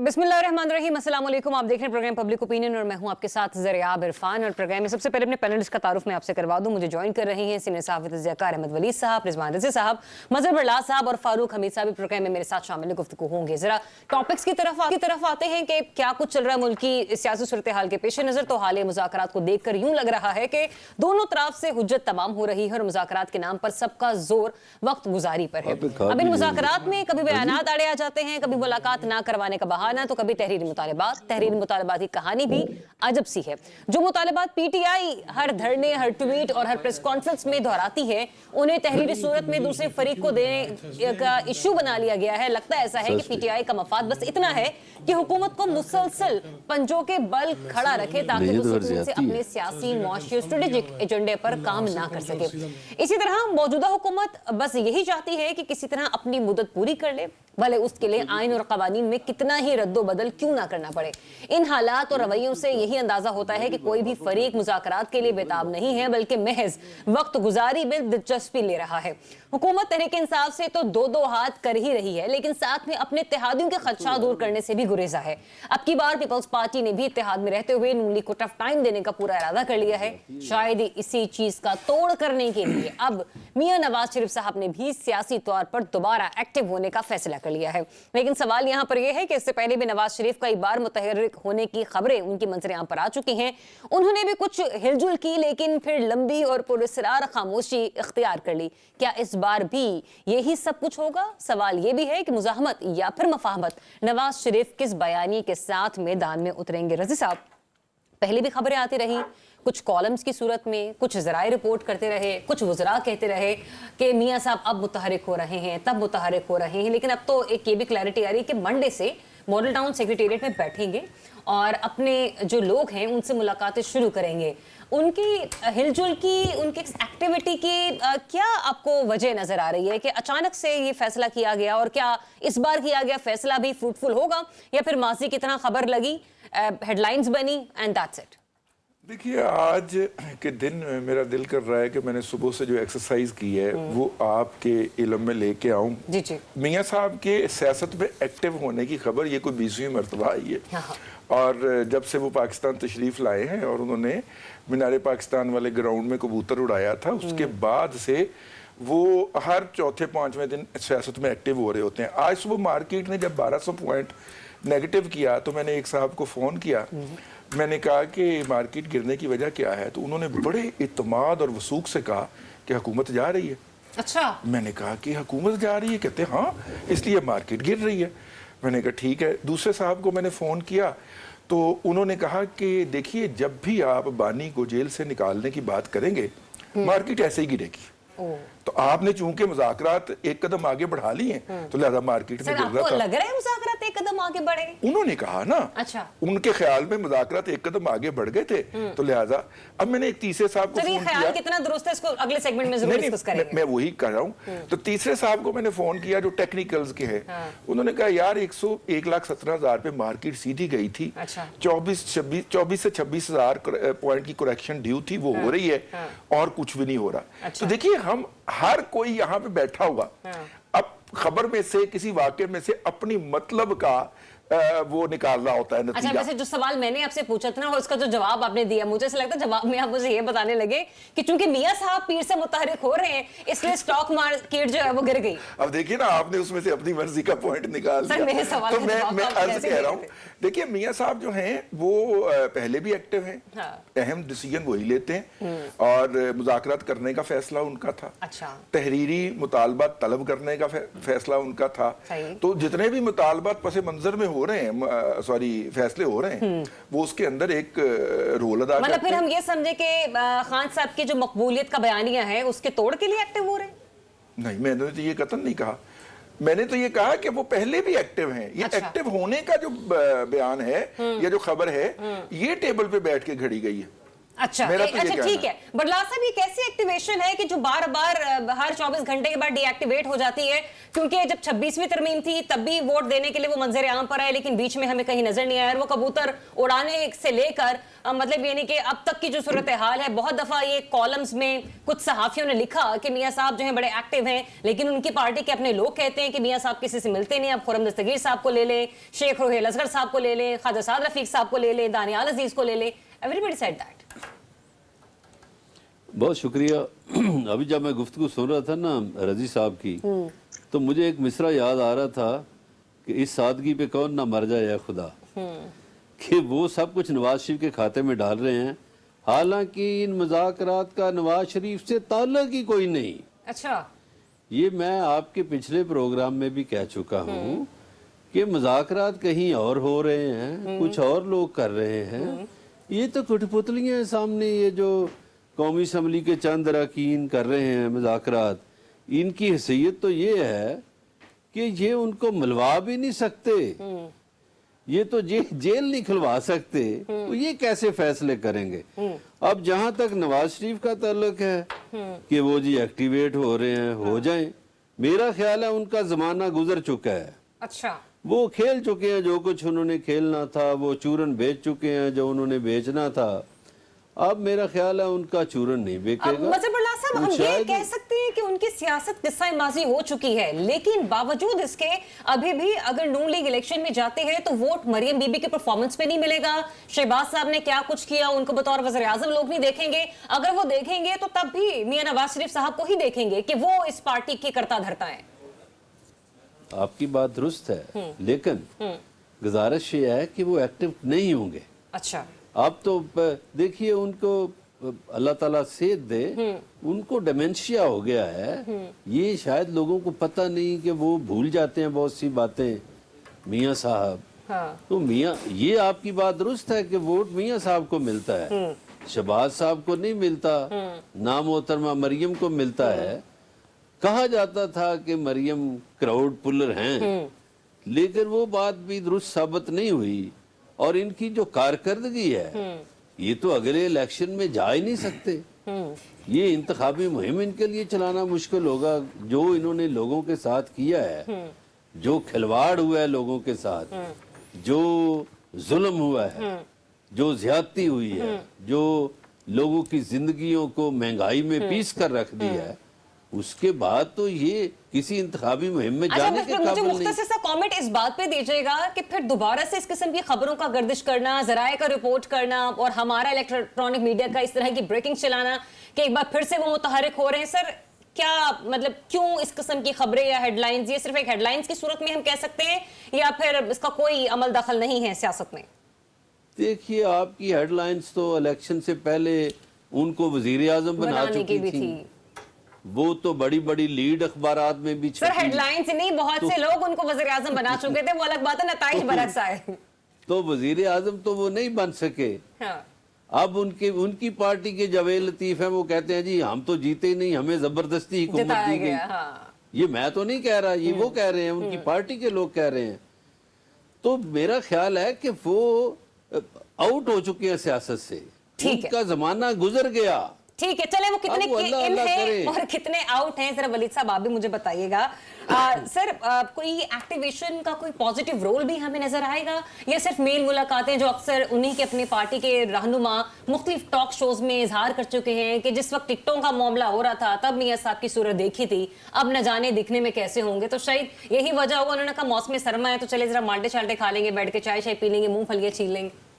बिस्मिल्लाहिर्रहमानिर्रहीम, अस्सलाम वालेकुम। आप देख रहे हैं प्रोग्राम पब्लिक ओपिनियन और मैं हूं आपके साथ ज़रियाब इरफान। और प्रोग्राम में सबसे पहले अपने पैनलिस्ट का तारुफ मैं आपसे करवा दूं। मुझे ज्वाइन कर रहे हैं सीनियर सहाफ़ी तज़किया अहमद वली साहब, रिजवान रज़ी साहब, मज़हर बरलास साहब और फारूक हमीद साहब प्रोग्राम में मेरे साथ शामिल गुफ्तगू होंगे। ज़रा टॉपिक्स की तरफ आते हैं कि क्या कुछ चल रहा है मुल्क की सियासी सूरत हाल के पेश नज़र। तो हाल मुज़ाकरात को देख कर यूँ लग रहा है कि दोनों तरफ से हुज्जत तमाम हो रही है और मुज़ाकरात के नाम पर सबका जोर वक्त गुजारी पर है। अब इन मुज़ाकरात में कभी बयानात आड़े आ जाते हैं, कभी मुलाकात ना करवाने का बहाना, तो कभी तहरीरी मुतालबात की कहानी भी अजब सी है। जो मुतालबात पीटीआई हर धरने, हर ट्वीट और हर प्रेस कॉन्फ्रेंस में दोहराती है, उन्हें तहरीरी सूरत में दूसरे फरीक को देने का इशू बना लिया गया है। लगता ऐसा है कि पीटीआई का मफाद बस इतना है कि हुकूमत को मुसलसल पंजों के बल खड़ा रखे ताकि वो सुकून से अपने सियासी, मुआशी, स्ट्रेटेजिक एजेंडे पर काम ना कर सके। इसी तरह मौजूदा हुकूमत बस यही चाहती है कि किसी तरह अपनी मुद्दत पूरी कर ले, भले उसके लिए आइन और कवानीन में कितना ही रद्दो बदल क्यों ना करना पड़े। इन हालात और रवैयों से यही अंदाजा होता है कि कोई भी फरीक मुज़ाकरात के लिए बेताब नहीं है, बल्कि महज वक्त गुजारी में दिलचस्पी ले रहा है। हुकूमत तहरीक इंसाफ से तो दो हाथ कर ही रही है, लेकिन साथ में अपने इत्तेहादियों के खदशा दूर करने से भी गुरेजा है। अब की बार पीपल्स पार्टी ने भी इत्तेहाद में रहते हुए नून लीग को टफ टाइम देने का पूरा इरादा कर लिया है। शायद इसी चीज का तोड़ करने के लिए अब मियां नवाज शरीफ साहब ने भी सियासी तौर पर दोबारा एक्टिव होने का फैसला कर लिया है। लेकिन सवाल यहाँ पर यह है कि इससे पहले भी नवाज शरीफ कई बार मुतहर्रिक होने की खबरें उनकी मंजर आम पर आ चुकी हैं। उन्होंने भी कुछ हिलजुल की, लेकिन फिर लंबी और पुरस्रार खामोशी इख्तियार कर ली। क्या इस बार भी यही सब कुछ होगा? सवाल यह भी है कि मुजाहमत या फिर मफाहमत, नवाज शरीफ किस बयानी के साथ मैदान में उतरेंगे। रज़ी साहब, पहले भी खबरें आती रही, कुछ कॉलम्स की सूरत में, कुछ ज़राए रिपोर्ट करते रहे, कुछ वज़रा कहते रहे कि मियाँ साहब अब मुतहरिक हो रहे हैं, तब मुतहरिक हो रहे हैं। लेकिन अब तो एक ये भी क्लैरिटी आ रही है कि मंडे से मॉडल टाउन सेक्रेटेरिएट में बैठेंगे और अपने जो लोग हैं उनसे मुलाकातें शुरू करेंगे। उनकी हिलजुल की, उनकी एक्टिविटी की क्या आपको वजह नज़र आ रही है कि अचानक से ये फैसला किया गया? और क्या इस बार किया गया फैसला भी फ्रूटफुल होगा या फिर माजी की तरह खबर लगी, हेडलाइंस बनी एंड दैट्स इट? देखिए, आज के दिन मेरा दिल कर रहा है कि मैंने सुबह से जो एक्सरसाइज की है वो आपके इल्म में लेके आऊं। जी जी। मियाँ साहब के सियासत में एक्टिव होने की खबर ये कोई 20वीं मरतबा आई है। हाँ। और जब से वो पाकिस्तान तशरीफ लाए हैं और उन्होंने मीनार पाकिस्तान वाले ग्राउंड में कबूतर उड़ाया था, उसके बाद से वो हर चौथे पांचवें दिन सियासत में एक्टिव हो रहे होते हैं। आज सुबह मार्केट ने जब 1200 पॉइंट नेगेटिव किया तो मैंने एक साहब को फ़ोन किया, मैंने कहा कि मार्केट गिरने की वजह क्या है, तो उन्होंने बड़े इत्मीनान और वसूख से कहा कि हुकूमत जा रही है। अच्छा। मैंने कहा कि हुकूमत जा रही है? कहते हाँ, इसलिए मार्केट गिर रही है। मैंने कहा ठीक है। दूसरे साहब को मैंने फ़ोन किया तो उन्होंने कहा कि देखिए, जब भी आप बानी को जेल से निकालने की बात करेंगे मार्केट ऐसे ही गिरेगी। तो आपने चूंकि मुज़ाकरात एक कदम आगे बढ़ा लिए तो लिहाजा मार्केट में गिर रहा था। लग रहा है मुज़ाकरात एक कदम आगे बढ़े? उन्होंने कहा ना। अच्छा। उनके ख्याल में मुज़ाकरात एक कदम आगे बढ़ गए थे, तो लिहाजा अब मैंने एक तीसरे साहब को फोन किया। ख्याल कितना दुरुस्त है इसको अगले सेगमेंट में जरूर डिस्कस करेंगे। मैं वही कर रहा हूँ। तो तीसरे साहब को मैंने फोन किया जो टेक्निकल्स के हैं। उन्होंने कहा यार 1,17,000 पे मार्केट सीधी गई थी। 24 से 26,000 पॉइंट की करेक्शन ड्यू थी, वो हो रही है और कुछ भी नहीं हो रहा। तो देखिए, हम हर कोई यहाँ पे बैठा हुआ अब खबर में से, किसी वाक़े में से अपनी मतलब का वो निकाल रहा होता है नतीजा। अच्छा, वैसे जो सवाल मैंने आपसे पूछा था ना और उसका जो जवाब आपने दिया, मुझे ऐसा लगता है जवाब में आप मुझे ये बताने लगे कि चूंकि मियां साहब पीर से मुतहरिक हो रहे हैं इसलिए स्टॉक मार्केट जो है वो गिर गई। अब देखिए ना, आपने उसमें से अपनी मर्जी का पॉइंट निकाल दिया। तो मैं अर्ज कह रहा हूँ, देखिए मियां साहब जो हैं वो पहले भी एक्टिव हैं। अहम डिसीजन वही लेते हैं और मुज़ाकरात करने का फैसला उनका था। अच्छा। तहरीरी मुतालबात तलब करने का फैसला उनका था। तो जितने भी मुतालबात पस मंजर में हो रहे हैं, फैसले हो रहे हैं, वो उसके अंदर एक रोल अदा करते हैं। मतलब फिर हम ये समझे कि खान साहब की जो मकबूलियत का बयानिया है उसके तोड़ के लिए एक्टिव हो रहे हैं? नहीं, मैंने तो ये कतन नहीं कहा। मैंने तो ये कहा कि वो पहले भी एक्टिव हैं। ये एक्टिव होने का जो बयान है या जो खबर है, ये टेबल पे बैठ के घड़ी गई है। अच्छा मेरा तो ये अच्छा कहना ठीक है। बडला साहब, ये कैसी एक्टिवेशन है कि जो बार बार हर 24 घंटे के बाद डीएक्टिवेट हो जाती है? क्योंकि जब 26वीं तरमीम थी तब भी वोट देने के लिए वो मंजर आम पर आए, लेकिन बीच में हमें कहीं नजर नहीं आया। और वो कबूतर उड़ाने से लेकर मतलब ये नहीं कि अब तक की जो सूरत हाल है, बहुत दफा ये कॉलम्स में कुछ सहाफियों ने लिखा कि मियां साहब जो है बड़े एक्टिव हैं, लेकिन उनकी पार्टी के अपने लोग कहते हैं कि मियां साहब किसी से मिलते नहीं। आप खुर्रम दस्तगीर साहब को ले लें, शेख रोहेल असगर साहब को ले लें, ख्वाजा साद रफीक साहब को ले लें, दानियाल अजीज को ले लें, एवरीबॉडी सेड दैट। बहुत शुक्रिया। अभी जब मैं गुफ्तगू सुन रहा था ना रजी साहब की, तो मुझे एक मिसरा याद आ रहा था कि इस सादगी पे कौन ना मर जाए या खुदा, कि वो सब कुछ नवाज शरीफ के खाते में डाल रहे हैं, हालांकि इन मुज़ाकरात का नवाज शरीफ से ताल्लुक ही कोई नहीं। अच्छा, ये मैं आपके पिछले प्रोग्राम में भी कह चुका हूँ कि मुज़ाकरात कहीं और हो रहे हैं, कुछ और लोग कर रहे हैं। ये तो कठपुतलियाँ हैं सामने, ये जो कौमी असम्बली के चंद अरकान कर रहे हैं मुज़ाकरात, इनकी हैसियत तो ये है कि ये उनको मिलवा भी नहीं सकते, ये तो जेल नहीं खुलवा सकते, तो ये कैसे फैसले करेंगे? अब जहां तक नवाज शरीफ का ताल्लुक है कि वो जी एक्टिवेट हो रहे हैं, हो जाएं, मेरा ख्याल है उनका जमाना गुजर चुका है। अच्छा, वो खेल चुके हैं जो कुछ उन्होंने खेलना था, वो चूरन बेच चुके हैं जो उन्होंने बेचना था। अब मेरा ख्याल है उनका चूरन नहीं बेचेगा। मजहबुल्लाह साहब, हम ये कह सकते हैं कि उनकी सियासत किस्सा माजी हो चुकी है, लेकिन बावजूद इसके अभी भी अगर नून लीग इलेक्शन में जाते हैं तो वोट मरियम बीबी के परफॉर्मेंस पे नहीं मिलेगा। शहबाज साहब ने क्या कुछ किया उनको बतौर वज़ीर आज़म लोग नहीं देखेंगे। अगर वो देखेंगे तो तब भी मियां नवाज शरीफ साहब को ही देखेंगे कि वो इस पार्टी के करता धरता है। आपकी बात दुरुस्त है, लेकिन गुजारिश ये है कि वो एक्टिव नहीं होंगे। अच्छा, आप तो देखिए उनको अल्लाह ताला सेहत दे, उनको डिमेंशिया हो गया है। ये शायद लोगों को पता नहीं कि वो भूल जाते हैं बहुत सी बातें मियां साहब। हाँ। तो मियां, ये आपकी बात दुरुस्त है कि वोट मियां साहब को मिलता है, शहबाज साहब को नहीं मिलता, ना मोहतरमा मरियम को मिलता है। कहा जाता था कि मरियम क्राउड पुलर हैं, लेकिन वो बात भी दुरुस्त साबित नहीं हुई। और इनकी जो कारकर्दगी है, ये तो अगले इलेक्शन में जा ही नहीं सकते। ये इंतखाबी मुहिम इनके लिए चलाना मुश्किल होगा। जो इन्होंने लोगों के साथ किया है, जो खिलवाड़ हुआ है लोगों के साथ, जो जुल्म हुआ है, जो ज्यादती हुई है, जो लोगों की जिंदगियों को महंगाई में पीस कर रख दिया है, उसके बाद तो ये किसी इंतखाबी मुहिम में जाने के काबिल नहीं। मुख्तसर सा कमेंट इस बात पे दीजिएगा कि फिर दोबारा से इस किस्म की खबरों का गर्दिश करना, जराए का रिपोर्ट करना और हमारा इलेक्ट्रॉनिक मीडिया का इस तरह की ब्रेकिंग चलाना कि एक बार फिर से वो मुतहरिक हो रहे हैं, सर क्या मतलब क्यों इस किस्म की खबरें या हेडलाइंस, ये सिर्फ एक हेडलाइंस की सूरत में हम कह सकते हैं या फिर इसका कोई अमल दखल नहीं है सियासत में? देखिए, आपकी हेडलाइंस तो इलेक्शन से पहले उनको वजीर आजम बना चुकी थी। वो तो बड़ी बड़ी लीड अखबारात में भी सर हेडलाइंस ही नहीं, बहुत से लोग उनको वजीर आजम बना चुके थे, वो अलग बात है, नताइज बरक्स आए। तो वजीर आजम तो वो नहीं बन सके। हाँ। अब उनकी पार्टी के जवेद लतीफ हैं, वो कहते हैं जी हम तो जीते ही नहीं, हमें जबरदस्ती हुकूमत दी गई। हाँ। ये मैं तो नहीं कह रहा, ये वो कह रहे हैं, उनकी पार्टी के लोग कह रहे हैं। तो मेरा ख्याल है कि वो आउट हो चुके हैं सियासत से, उनका जमाना गुजर गया। ठीक है, चले वो कितने इन हैं और कितने आउट हैं, जरा वलीद साहब आप भी मुझे बताइएगा। सर कोई एक्टिवेशन का कोई पॉजिटिव रोल भी हमें नजर आएगा या सिर्फ मेल मुलाकातें जो अक्सर उन्हीं के अपनी पार्टी के रहनुमा मुख्तलिफ टॉक शोज में इजहार कर चुके हैं कि जिस वक्त टिकटों का मामला हो रहा था तब मियां साहब की सूरत देखी थी, अब न जाने दिखने में कैसे होंगे। तो शायद यही वजह होगा, उन्होंने कहा मौसम सरमा है तो चले जरा माल्टे शाल्टे खा लेंगे, बैठ के चाय शाय पी लेंगे, मूंगफलियां छील लेंगे।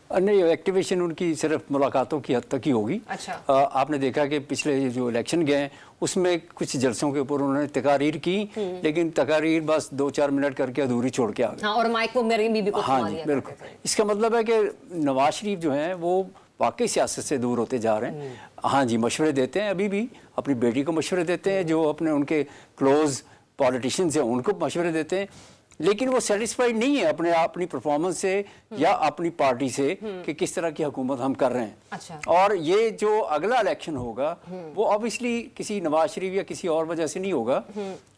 नहीं, एक्टिवेशन उनकी सिर्फ मुलाकातों की हद तक ही होगी। अच्छा। आपने देखा कि पिछले जो इलेक्शन गए उसमें कुछ जलसों के ऊपर उन्होंने तकारीर की, लेकिन तकारीर बस 2-4 मिनट करके अधूरी छोड़ के आ गए। हाँ, और माइक को मरियम बीबी को हाँ जी, बिल्कुल। इसका मतलब है कि नवाज शरीफ जो हैं वो वाकई सियासत से दूर होते जा रहे हैं। हाँ जी, मशवरे देते हैं, अभी भी अपनी बेटी को मशवरे देते हैं, जो अपने उनके क्लोज पॉलिटिशियंस हैं उनको मशवरे देते हैं, लेकिन वो सेटिस्फाइड नहीं है अपनी परफॉर्मेंस से या अपनी पार्टी से कि किस तरह की हुकूमत हम कर रहे हैं। अच्छा। और ये जो अगला इलेक्शन होगा वो ऑब्वियसली किसी नवाज शरीफ या किसी और वजह से नहीं होगा,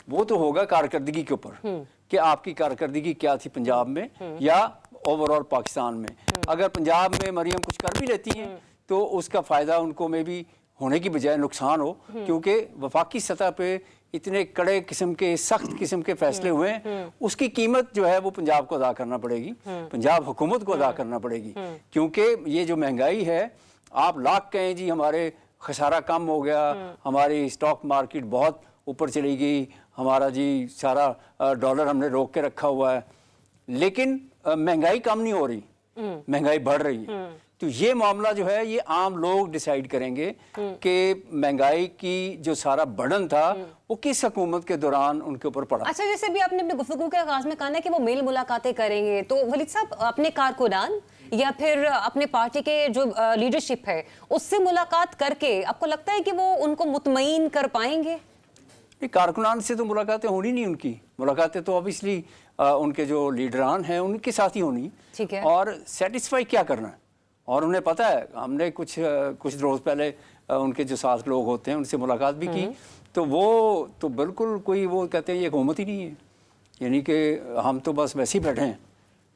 वो तो होगा कारकर्दगी के ऊपर कि आपकी कारकर्दगी क्या थी पंजाब में या ओवरऑल पाकिस्तान में। अगर पंजाब में मरियम कुछ कर भी लेती हैं تو اس کا فائدہ ان کو میں بھی ہونے کی بجائے نقصان ہو, کیونکہ وفاقی سطح پہ اتنے کڑے قسم کے سخت قسم کے فیصلے ہوئے ہیں, اس کی قیمت جو ہے وہ پنجاب کو ادا کرنا پڑے گی, پنجاب حکومت کو ادا کرنا پڑے گی. کیونکہ یہ جو مہنگائی ہے, آپ لاکھ کہیں جی ہمارے خسارہ کم ہو گیا, ہماری اسٹاک مارکیٹ بہت اوپر چلی گئی, ہمارا جی سارا ڈالر ہم نے روک کے رکھا ہوا ہے, لیکن مہنگائی کم نہیں ہو رہی, مہنگائی بڑھ رہی ہے. تو یہ معاملہ جو ہے یہ عام لوگ ڈیسائیڈ کریں گے کہ مہنگائی کی جو سارا برڈن تھا وہ کس حکومت کے دوران ان کے اوپر پڑا. اچھا, جیسے بھی آپ نے اپنے گفتگو کے آغاز میں کہا نا کہ وہ میل ملاقاتیں کریں گے, تو ولید صاحب اپنے کارکنان یا پھر اپنے پارٹی کے جو لیڈرشپ ہے اس سے ملاقات کر کے آپ کو لگتا ہے کہ وہ ان کو مطمئن کر پائیں گے؟ کارکنان سے تو ملاقاتیں ہونی نہیں, ان کی ملاقاتیں تو اوبیسلی ان کے جو لیڈران ہیں ان کے ساتھ ہی ہونی, ٹھیک ہے, اور سیٹسفائی کیا کرنا ہے. اور انہیں پتہ ہے, ہم نے کچھ روز پہلے ان کے جو ساتھ لوگ ہوتے ہیں ان سے ملاقات بھی کی, تو وہ تو بالکل کوئی وہ کہتے ہیں یہ حکومت ہی نہیں ہے, یعنی کہ ہم تو بس ویسے ہی بیٹھے ہیں.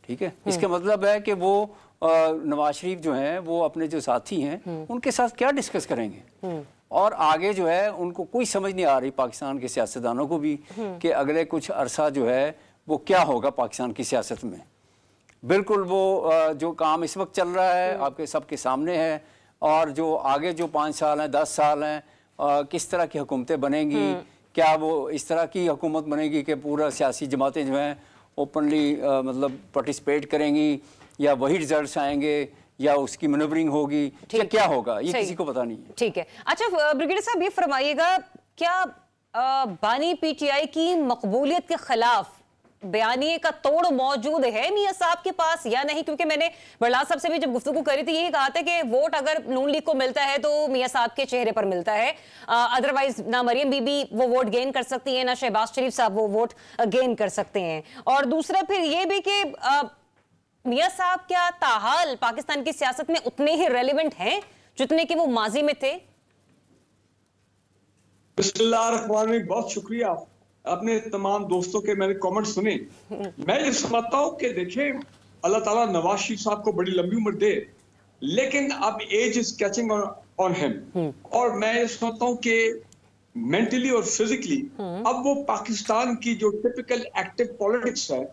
ٹھیک ہے, اس کا مطلب ہے کہ وہ نواز شریف جو ہیں وہ اپنے جو ساتھی ہیں ان کے ساتھ کیا ڈسکس کریں گے, اور آگے جو ہے ان کو کوئی سمجھ نہیں آ رہی پاکستان کے سیاستدانوں کو بھی کہ اگلے کچھ عرصہ جو ہے وہ کیا ہوگا پاکستان کی سیاست میں. بالکل وہ جو کام اس وقت چل رہا ہے آپ کے سب کے سامنے ہے, اور جو آگے جو 5 سال ہیں 10 سال ہیں کس طرح کی حکومتیں بنیں گی, کیا وہ اس طرح کی حکومت بنے گی کہ پورا سیاسی جماعتیں جو ہیں اوپنلی مطلب پارٹیسپیٹ کریں گی, یا وہی ریزلٹس آئیں گے, یا اس کی مینوورنگ ہوگی, کیا ہوگا یہ کسی کو پتہ نہیں ہے. ٹھیک ہے. اچھا بریگیڈیئر صاحب یہ فرمائیے گا, کیا بانی پی ٹی آئی کی مقبولیت کے خلاف بیانیے کا توڑ موجود ہے میاں صاحب کے پاس یا نہیں؟ کیونکہ میں نے برلاس صاحب سے بھی جب گفتگو کری تھی یہی کہا تھا کہ ووٹ اگر نون لیگ کو ملتا ہے تو میاں صاحب کے چہرے پر ملتا ہے, ادروائز نہ مریم بی بی وہ ووٹ گین کر سکتی ہیں, نہ شہباز شریف صاحب وہ ووٹ گین کر سکتے ہیں. اور دوسرا پھر یہ بھی کہ میاں صاحب کیا تاحال پاکستان کی سیاست میں اتنے ہی ریلیونٹ ہیں جتنے کہ وہ ماضی میں تھے؟ بسم اللہ الرحمن الرحیم. بہت شکریہ, اپنے تمام دوستوں کے میں نے کامنٹ سنے. میں یہ سمجھتا ہوں کہ دیکھیں اللہ تعالیٰ نواز شریف صاحب کو بڑی لمبی عمر دے, لیکن اب ایج از کیچنگ آن ہم, اور میں یہ سمجھتا ہوں کہ مینٹلی اور فزیکلی اب وہ پاکستان کی جو ٹپیکل ایکٹیو پولیٹکس ہے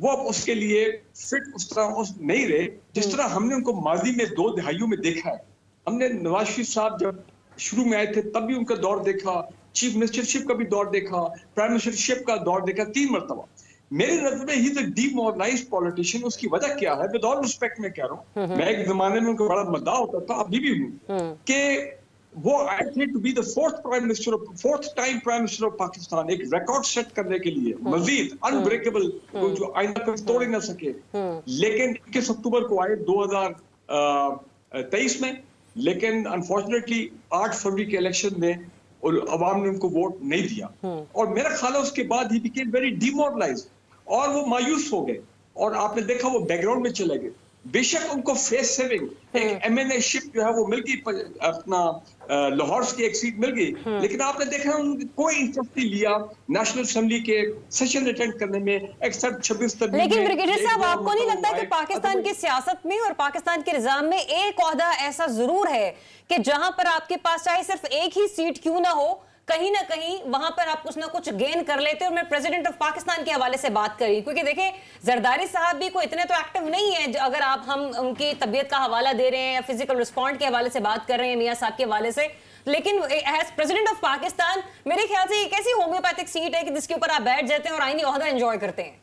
وہ اب اس کے لیے فٹ اس طرح نہیں رہے جس طرح ہم نے ان کو ماضی میں 2 دہائیوں میں دیکھا ہے. ہم نے نواز شریف صاحب جب شروع میں آئے تھے تب بھی ان کا دور دیکھا, چیف منسٹرشپ کا بھی دور دیکھا, پرائم منسٹرشپ کا دور دیکھا 3 مرتبہ. میری نظر میں ہی تو ڈی مورلائزڈ پولیٹیشین. اس کی وجہ کیا ہے, ود آل رسپیکٹ میں کہہ رہا ہوں, میں ایک زمانے میں ان کو بڑا مداح ہوتا تھا, ابھی بھی ہوں, کہ وہ آئے تھے to be the 4th time prime minister of Pakistan, ایک ریکارڈ سیٹ کرنے کے لیے, مزید انبریکیبل جو آئندہ کبھی توڑ نہ سکے. لیکن 21 اکتوبر کو آئے 2023 میں, لیکن انفارچونیٹلی 8 فروری کے الیکشن میں عوام نے ان کو ووٹ نہیں دیا, اور میرا خیال ہے اس کے بعد ہی بیکیم ویری ڈیمورلائزڈ, اور وہ مایوس ہو گئے, اور آپ نے دیکھا وہ بیک گراؤنڈ میں چلے گئے. بے شک ان کو فیس سیونگ ایک ایم این اے شپ جو ہے وہ مل گئی, اپنا لاہور کی ایک سیٹ مل گئی, لیکن آپ نے دیکھا کوئی انٹرسٹ نہیں لیا نیشنل اسمبلی کے سیشن اٹینڈ کرنے میں ایکسپٹ 26 تک. لیکن بریگیڈیئر صاحب آپ کو نہیں لگتا کہ پاکستان کی سیاست میں اور پاکستان کے نظام میں ایک عہدہ ایسا ضرور ہے کہ جہاں پر آپ کے پاس چاہے صرف ایک ہی سیٹ کیوں نہ ہو, کہیں نہ کہیں وہاں پر آپ کچھ نہ کچھ گین کر لیتے؟ اور میں پریزیڈنٹ آف پاکستان کے حوالے سے بات کری, کیونکہ دیکھیں زرداری صاحب بھی کوئی اتنے تو ایکٹیو نہیں ہیں, اگر آپ ہم ان کی طبیعت کا حوالہ دے رہے ہیں یا فزیکل رسپونڈ کے حوالے سے بات کر رہے ہیں میاں صاحب کے حوالے سے, لیکن ایز پریزیڈنٹ آف پاکستان میرے خیال سے ایک ایسی ہومیوپیتھک سیٹ ہے کہ جس کے اوپر آپ بیٹھ جاتے ہیں اور آئینی عہدہ انجوائے کرتے ہیں.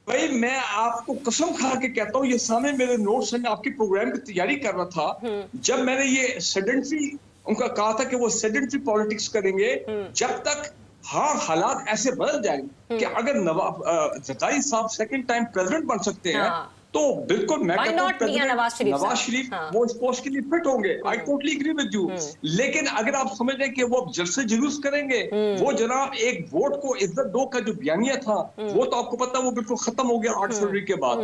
بھائی میں آپ کو قسم کھا کے کہتا ہوں, یہ سامنے میرے نوٹس ہیں, میں آپ کے پروگرام کی تیاری کر رہا تھا, جب میں نے یہ سیڈنٹری ان کا کہا تھا کہ وہ سیڈنٹری پالیٹکس کریں گے جب تک حالات ایسے بدل جائیں کہ اگر زرداری صاحب 2nd ٹائم پریزیڈنٹ بن سکتے ہیں تو بالکل میں کہتا ہوں نواز شریف وہ اس پوسٹ کے لیے فٹ ہوں گے. I totally agree with you. لیکن اگر آپ سمجھ رہے ہیں کہ وہ جلسے جلوس کریں گے, وہ جناب ایک ووٹ کو عزت دو کا جو بیانیہ تھا وہ تو آپ کو پتا وہ بالکل ختم ہو گیا 8 فروری کے بعد.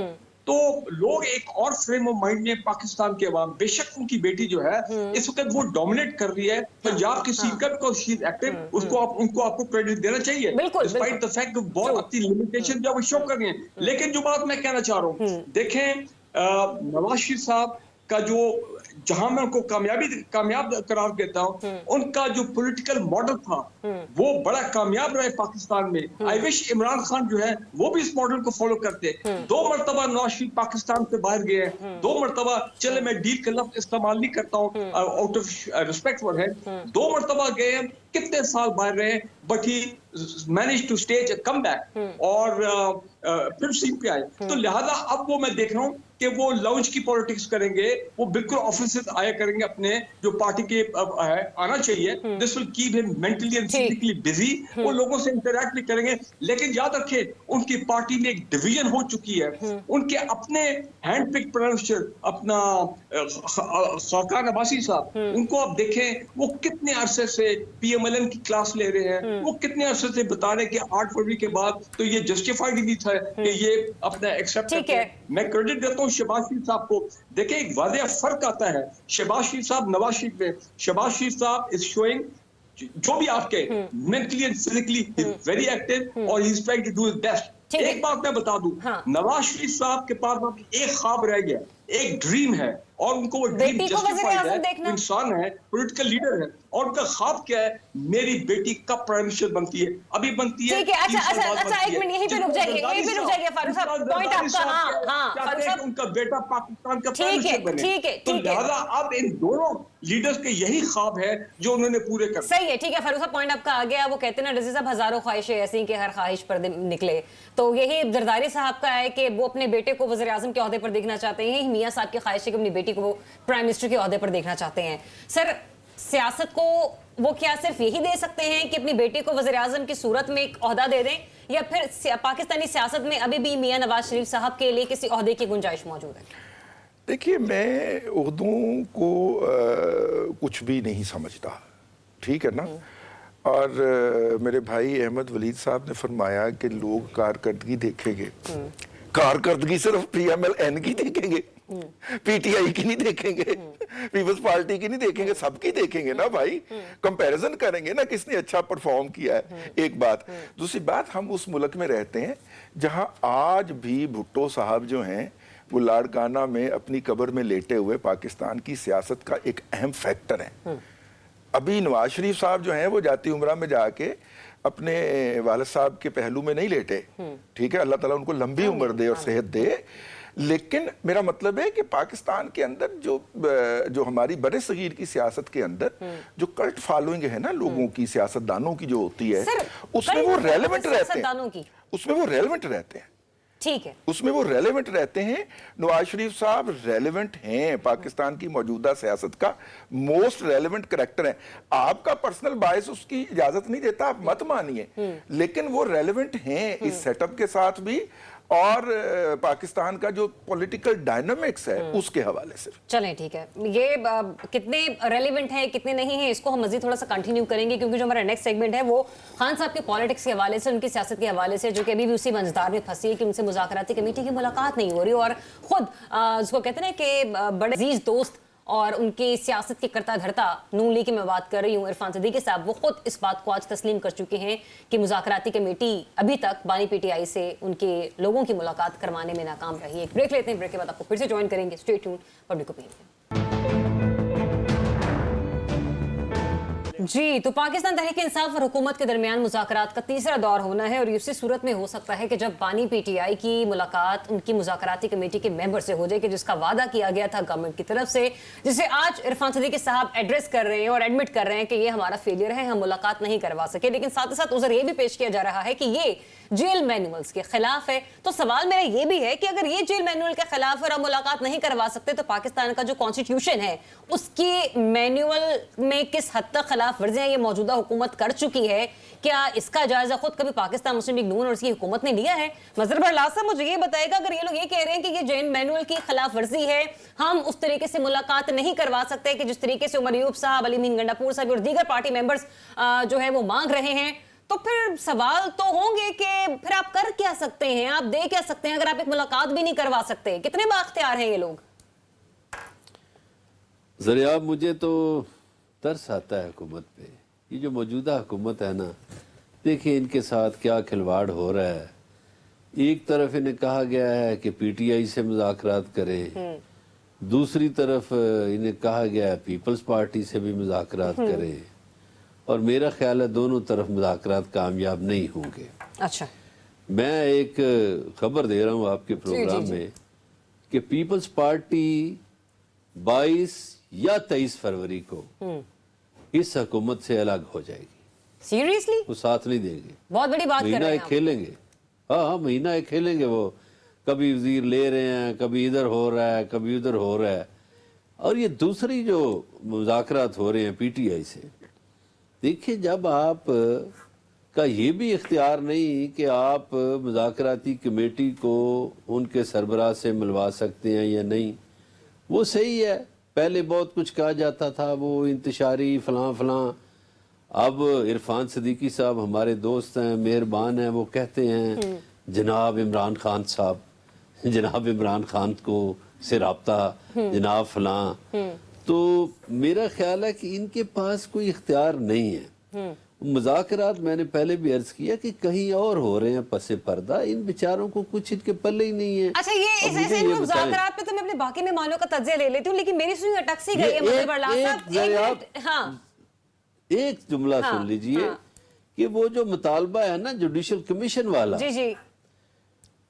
تو لوگ ایک اور فریم آف مائنڈ میں پاکستان کے عوام, بے شک ان کی بیٹی جو ہے اس وقت وہ ڈومینیٹ کر رہی ہے پنجاب کی سیٹ کا, بیکاز شی از ایکٹیو, اس کو آپ کو کریڈٹ دینا چاہیے ڈسپائٹ دی فیکٹ کہ بہت اپنی لمیٹیشن جو وہ شو کر رہی ہیں. لیکن جو بات میں کہنا چاہ رہا ہوں, دیکھیں نواز شریف صاحب का जो जहां मैं उनको कामयाब करार देता हूं, उनका जो पॉलिटिकल मॉडल था वो बड़ा कामयाब रहा है पाकिस्तान में। आई विश इमरान खान जो है वो भी इस मॉडल को फॉलो करते। 2 मरतबा नवाज शरीफ पाकिस्तान से बाहर गए हैं, 2 मरतबा, चले मैं डील का लफ्ज इस्तेमाल नहीं करता हूं आउट ऑफ रिस्पेक्ट फॉर है, 2 मरतबा गए हैं, कितने साल बाहर रहे, but he manage to stage a comeback और फिर सीट पे आए। तो लिहाजा अब वो मैं देख रहा हूँ कि वो लाउंज की पॉलिटिक्स करेंगे, वो बिल्कुल ऑफिस आया करेंगे अपने जो पार्टी के है आना चाहिए। This will keep him mentally and physically busy. वो लोगों से इंटरैक्ट भी करेंगे, लेकिन याद रखें उनकी पार्टी में एक डिवीजन हो चुकी है। उनके अपने हैंड पिक प्राइम मिनिस्टर अपना खाकान अब्बासी साहब, उनको आप देखें वो कितने अरसे से पीएमएलएन की क्लास ले रहे हैं, वो कितने अरसे से बता रहे हैं कि 8 फरवरी के बाद तो ये जस्टिफाइड ही नहीं था कि ये अपना एक्सेप्ट करते हैं। मैं क्रेडिट देता हूँ शहबाज शरीफ साहब को। देखिए एक वाज़ेह फर्क आता है शहबाज शरीफ साहब नवाज शरीफ में। शहबाज शरीफ साहब इज शोइंग जो भी आपके mentally and physically very active और he is trying to do his best. एक बात मैं बता दूं, नवाज शरीफ साहब के पास एक ख्वाब रह गया, एक ड्रीम है, और उनको वो ड्रीम जस्टिफाइड है, इंसान है, पॉलिटिकल लीडर है, और उनका ख्वाब क्या है, मेरी बेटी कब प्राइम मिनिस्टर बनती है, अभी बनती है। ठीक है, अच्छा एक मिनट यहीं पे रुक जाइए फारूक साहब, पॉइंट आपका। हाँ फारूक साहब, उनका बेटा पाकिस्तान का प्राइम मिनिस्टर बने। ठीक है तो लिहाजा अब इन दोनों लीडर्स के यही ख्वाब है जो उन्होंने पूरे कर। सही है, ठीक है फारूक साहब, पॉइंट आपका आ गया। वो कहते हैं ना रज़ी साहब, हजारों ख्वाहिशें ऐसी कि हर ख्वाहिश पर निकले, तो यही जरदारी साहब का है कि वो अपने बेटे को वज़ीर आज़म के ओहदे पर देखना चाहते हैं। मियां साहब की ख्वाहिश है कि अपनी बेटी को वो प्राइम मिनिस्टर के ओहदे पर देखना चाहते हैं। सर, सियासत को वो क्या सिर्फ यही दे सकते हैं कि अपनी बेटी को वज़ीर आज़म की सूरत में एक ओहदा दे दें, या फिर पाकिस्तानी सियासत में अभी भी मियां नवाज शरीफ साहब के लिए किसी ओहदे की गुंजाइश मौजूद है? देखिए, मैं उर्दू को कुछ भी नहीं समझता, ठीक है ना। और मेरे भाई अहमद वलीद साहब ने फरमाया कि लोग कारकर्दगी देखेंगे। कारकर्दगी सिर्फ पीएमएलएन की देखेंगे, पीटीआई की नहीं देखेंगे, पीपल्स पार्टी की नहीं देखेंगे, सबकी देखेंगे ना भाई। कंपैरिजन करेंगे ना किसने अच्छा परफॉर्म किया है, एक बात। दूसरी बात, हम उस मुल्क में रहते हैं जहां आज भी भुट्टो साहब जो हैं वो लाड़काना में अपनी कब्र में लेटे हुए पाकिस्तान की सियासत का एक अहम फैक्टर है। अभी नवाज शरीफ साहब जो हैं वो जाती उम्रा में जाके अपने वालिद साहब के पहलू में नहीं लेटे, ठीक है, अल्लाह ताला उनको लंबी उम्र दे और सेहत दे। लेकिन मेरा मतलब है कि पाकिस्तान के अंदर जो हमारी बड़े सगीर की सियासत के अंदर जो कल्ट फॉलोइंग है ना लोगों की, सियासतदानों की जो होती है, उसमें वो रेलेवेंट रहते हैं, उसमें वो रेलेवेंट रहते हैं, ठीक है, उसमें वो रेलेवेंट रहते हैं। नवाज शरीफ साहब रेलेवेंट हैं, पाकिस्तान की मौजूदा सियासत का मोस्ट रेलेवेंट करैक्टर है। आपका पर्सनल बायस उसकी इजाजत नहीं देता, आप मत मानिए, लेकिन वो रेलेवेंट हैं इस सेटअप के साथ भी, और पाकिस्तान का जो पॉलिटिकल डायनामिक्स है उसके हवाले से। चलें, ठीक है, ये कितने रेलेवेंट है कितने नहीं है इसको हम मजीद थोड़ा सा कंटिन्यू करेंगे, क्योंकि जो हमारा नेक्स्ट सेगमेंट है वो खान साहब के पॉलिटिक्स के हवाले से, उनकी सियासत के हवाले से, जो कि अभी भी उसी मंजदार में फंसी है कि उनसे मुज़ाकराती कमेटी की मुलाकात नहीं हो रही, और खुद उसको कहते हैं कि बड़े अजीज दोस्त और उनकी सियासत की करता धरता नून लीग की मैं बात कर रही हूँ इरफान सिद्दीकी साहब, वो खुद इस बात को आज तस्लीम कर चुके हैं कि मुज़ाकराती कमेटी अभी तक बानी पीटीआई से उनके लोगों की मुलाकात करवाने में नाकाम रही है। एक ब्रेक लेते हैं, ब्रेक के बाद आपको फिर से ज्वाइन करेंगे। Stay tuned, public opinion. जी, तो पाकिस्तान तहरीक इंसाफ और हुकूमत के दरमियान मुज़ाकरात का तीसरा दौर होना है, और इसी सूरत में हो सकता है कि जब बानी पीटीआई की मुलाकात उनकी मुज़ाकराती कमेटी के मेंबर से हो जाए, कि जिसका वादा किया गया था गवर्नमेंट की तरफ से, जिसे आज इरफान सिद्दीकी साहब एड्रेस कर रहे हैं और एडमिट कर रहे हैं कि ये हमारा फेलियर है, हम मुलाकात नहीं करवा सके, लेकिन साथ ही साथ उधर ये भी पेश किया जा रहा है कि ये जेल मैनुअल्स के खिलाफ है। तो सवाल मेरा ये भी है कि अगर ये जेल मैनुअल के खिलाफ और हम मुलाकात नहीं करवा सकते, तो पाकिस्तान का जो कॉन्स्टिट्यूशन है उसकी मैनुअल में किस हद तक खिलाफ वर्जियां ये मौजूदा हुकूमत कर चुकी है? क्या इसका जायजा खुद कभी पाकिस्तान मुस्लिम लीग नून और इसकी हुकूमत ने लिया है? मजहर बरलास साहब मुझे ये बताएगा, अगर ये लोग ये कह रहे हैं कि ये जेल मैनुअल की खिलाफ वर्जी है, हम उस तरीके से मुलाकात नहीं करवा सकते कि जिस तरीके से उमर अयूब साहब, अली मीन गंडापुर साहब और दीगर पार्टी मेंबर्स जो है वो मांग रहे हैं, तो फिर सवाल तो होंगे कि फिर आप कर क्या सकते हैं, आप दे क्या सकते हैं अगर आप एक मुलाकात भी नहीं करवा सकते? कितने बाख्तियार हैं ये लोग? ज़रिया, मुझे तो तरस आता है हुकूमत पे। ये जो मौजूदा हुकूमत है ना, देखिए इनके साथ क्या खिलवाड़ हो रहा है। एक तरफ इन्हें कहा गया है कि पीटीआई से मुज़ाकरात करें, दूसरी तरफ इन्हें कहा गया है पीपल्स पार्टी से भी मुज़ाकरात करें, और मेरा ख्याल है दोनों तरफ मुज़ाकरात कामयाब नहीं होंगे। अच्छा, मैं एक खबर दे रहा हूँ आपके प्रोग्राम में कि पीपल्स पार्टी 22 या 23 फरवरी को इस हुकूमत से अलग हो जाएगी। सीरियसली? वो साथ नहीं देंगे। बहुत बड़ी बात कर महीना रहे हैं एक आप। खेलेंगे। हाँ, महीना एक खेलेंगे। वो कभी वजीर ले रहे हैं, कभी इधर हो रहा है, कभी उधर हो रहा है। और ये दूसरी जो मुज़ाकरात हो रहे हैं पीटीआई से, देखिए जब आप का ये भी इख्तियार नहीं कि आप मुज़ाकराती कमेटी को उनके सरबराह से मिलवा सकते हैं या नहीं, वो सही है। पहले बहुत कुछ कहा जाता था, वो इंतशारी फलां फलां। अब इरफान सिद्दीकी साहब हमारे दोस्त हैं, मेहरबान हैं, वो कहते हैं जनाब इमरान खान साहब, जनाब इमरान खान को से राब्ता, जनाब फलां। तो मेरा ख्याल है कि इनके पास कोई इख्तियार नहीं है। मुज़ाकरात मैंने पहले भी अर्ज किया कि कहीं और हो रहे हैं पसे पर्दा, इन बेचारों को कुछ इनके पल्ले ही नहीं है। अच्छा, ये अब इस मुझे ऐसे ये मुज़ाकरात पे तो मैं अपने बाकी मेहमानों का तज्ज़िया ले लेती हूँ, लेकिन मेरी सुनी अटक सी गई है मज़हर बरलास साहब। एक मिनट, हाँ, एक जुमला सुन लीजिए कि वो जो मुतालबा है ना जुडिशल कमीशन वाला, जी जी,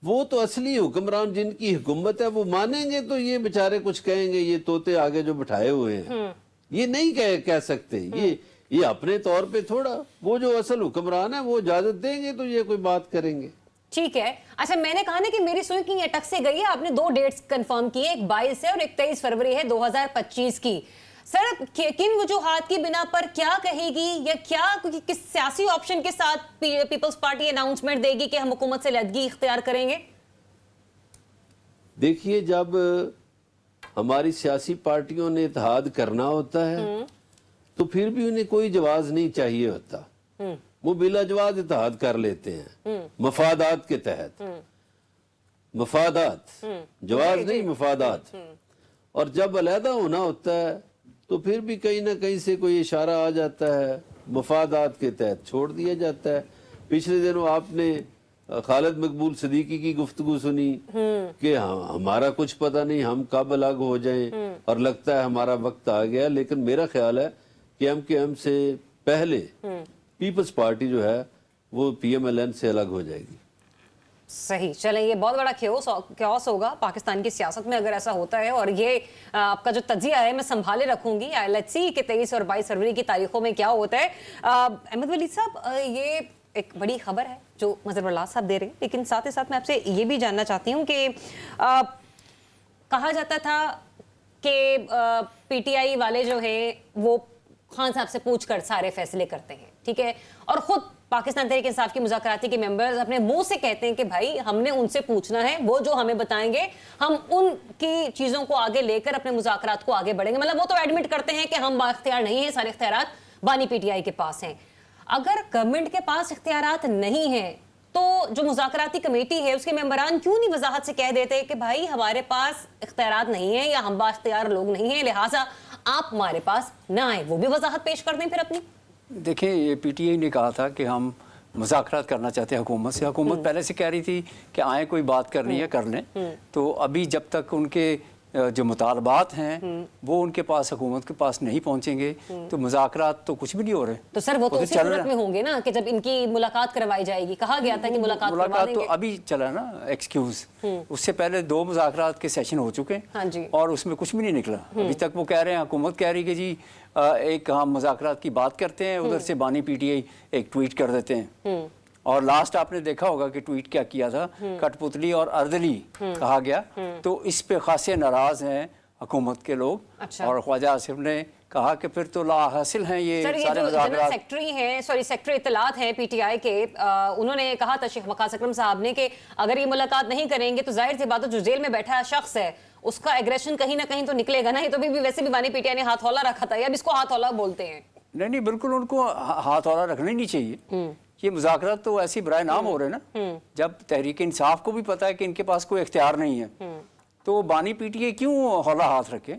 वो तो असली हुक्मरान जिनकी हुकूमत है वो मानेंगे तो ये बेचारे कुछ कहेंगे, ये तोते आगे जो बिठाए हुए हैं ये नहीं कह सकते। ये अपने तौर पे थोड़ा, वो जो असल हुक्मरान है वो इजाजत देंगे तो ये कोई बात करेंगे। ठीक है। अच्छा, मैंने कहा ना कि मेरी सुई की अटक से गई है। आपने 2 डेट्स कंफर्म की है, एक 22 है और एक 23 फरवरी है 2025 की। सर, किन वजूहात की बिना पर क्या कहेगी, या क्या किस सियासी ऑप्शन के साथ पीपल्स पार्टी अनाउंसमेंट देगी कि हम हुकूमत से अलहदगी इख्तियार करेंगे? देखिए, जब हमारी सियासी पार्टियों ने इत्तेहाद करना होता है तो फिर भी उन्हें कोई जवाब नहीं चाहिए होता, वो बिला जवाब इत्तेहाद कर लेते हैं मफादात के तहत। मफादात, जवाब नहीं, मफादात। और जब अलहदा होना होता है तो फिर भी कहीं ना कहीं से कोई इशारा आ जाता है, मफादात के तहत छोड़ दिया जाता है। पिछले दिनों आपने खालिद मकबूल सिद्दीकी की गुफ्तगू सुनी कि हमारा कुछ पता नहीं, हम कब अलग हो जाएं और लगता है हमारा वक्त आ गया। लेकिन मेरा ख्याल है कि एमकेएम से पहले पीपल्स पार्टी जो है वो पीएमएलएन से अलग हो जाएगी। सही। चलें, ये बहुत बड़ा क्योस होगा पाकिस्तान की सियासत में अगर ऐसा होता है, और ये आपका जो तज्जिया है मैं संभाले रखूंगी। लेट्स सी कि 23 और 22 फरवरी की तारीखों में क्या होता है। अहमद वली साहब, ये एक बड़ी खबर है जो मज़हर बरलास साहब दे रहे हैं, लेकिन साथ ही साथ मैं आपसे ये भी जानना चाहती हूँ कि कहा जाता था कि पीटीआई वाले जो है वो खान साहब से पूछकर सारे फैसले करते हैं, ठीक है, और खुद पाकिस्तान तहरीक इंसाफ की मुज़ाकराती के मेंबर्स अपने मुंह से कहते हैं कि भाई हमने उनसे पूछना है, वो जो हमें बताएंगे हम उनकी चीज़ों को आगे लेकर अपने मुज़ाकरात को आगे बढ़ेंगे। मतलब वो तो एडमिट करते हैं कि हम बाख्तियार नहीं हैं, सारे इख्तियारात बानी पीटीआई के पास हैं। अगर गवर्नमेंट के पास इख्तियारात नहीं हैं तो जो मुज़ाकराती कमेटी है उसके मेंबरान क्यों नहीं वजाहत से कह देते कि भाई हमारे पास इख्तियारात नहीं है या हम बाख्तियार लोग नहीं हैं, लिहाजा आप हमारे पास ना आए। वो भी वजाहत पेश कर दें फिर अपनी। देखिए, ये पीटीआई ने कहा था कि हम मुज़ाकरात करना चाहते हैं हुकूमत से। हुकूमत पहले से कह रही थी कि आए, कोई बात करनी है कर लें। तो अभी जब तक उनके जो मुतालबात हैं वो उनके पास, हुकूमत के पास नहीं पहुंचेंगे तो मुज़ाकरात तो कुछ भी नहीं हो रहे। तो सर वो तो उसी सूरत में होंगे ना कि जब इनकी मुलाकात करवाई जाएगी। कहा गया था कि मुलाकात तो अभी चला ना एक्सक्यूज, उससे पहले 2 मुज़ाकरात के सेशन हो चुके हैं। हाँ जी। और उसमें कुछ भी नहीं निकला अभी तक। वो कह रहे हैं, हुकूमत कह रही है कि जी एक हम मुज़ाकरात की बात करते हैं, उधर से बानी पीटीआई एक ट्वीट कर देते हैं। और लास्ट आपने देखा होगा कि ट्वीट क्या किया था, कठपुतली और अर्दली कहा गया। तो इस पे खासे नाराज हैं हुकूमत के लोग। अच्छा। और ख्वाजा आसिफ ने कहा कि फिर तो ला हासिल हैं ये सारे मुज़ाकरात। सेक्रेटरी हैं, सॉरी सेक्रेटरी इत्तलात हैं पीटीआई के, उन्होंने कहा था शेख वकास अकरम साहब ने कि अगर ये मुलाकात नहीं करेंगे तो जाहिर सी बात है जो जेल में बैठा शख्स है उसका एग्रेशन कहीं ना कहीं तो निकलेगा ना। ये तो भी वैसे भी बानी पीटीआई ने हाथौला रखा था, या अब इसको हाथौला बोलते हैं? नहीं, बिल्कुल उनको हाथौला रखना ही नहीं चाहिए। ये मुज़ाकरात तो ऐसी बराए नाम हो रहे हैं ना, जब तहरीक इंसाफ को भी पता है कि इनके पास कोई इख्तियार नहीं है तो बानी पीटीआई क्यों हौला हाथ रखे?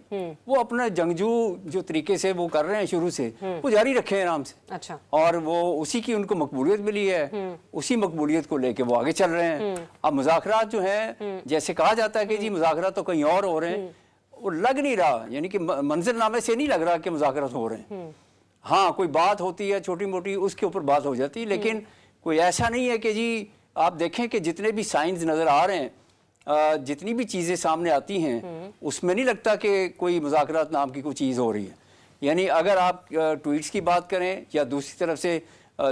वो अपना जंगजू जो तरीके से वो कर रहे हैं शुरू से वो जारी रखे हैं आराम से। अच्छा। और वो उसी की उनको मकबूलियत मिली है, उसी मकबूलियत को लेके वो आगे चल रहे हैं। अब मुज़ाकरात जो है, जैसे कहा जाता है कि जी मुज़ाकरात तो कहीं और हो रहे हैं, वो लग नहीं रहा, यानी कि मंजरनामे से नहीं लग रहा कि मुज़ाकरात हो रहे हैं। हाँ, कोई बात होती है छोटी मोटी, उसके ऊपर बात हो जाती है, लेकिन कोई ऐसा नहीं है कि जी आप देखें कि जितने भी साइंस नज़र आ रहे हैं, जितनी भी चीज़ें सामने आती हैं, उसमें नहीं लगता कि कोई मुज़ाकरात नाम की कोई चीज़ हो रही है। यानी अगर आप ट्वीट्स की बात करें या दूसरी तरफ से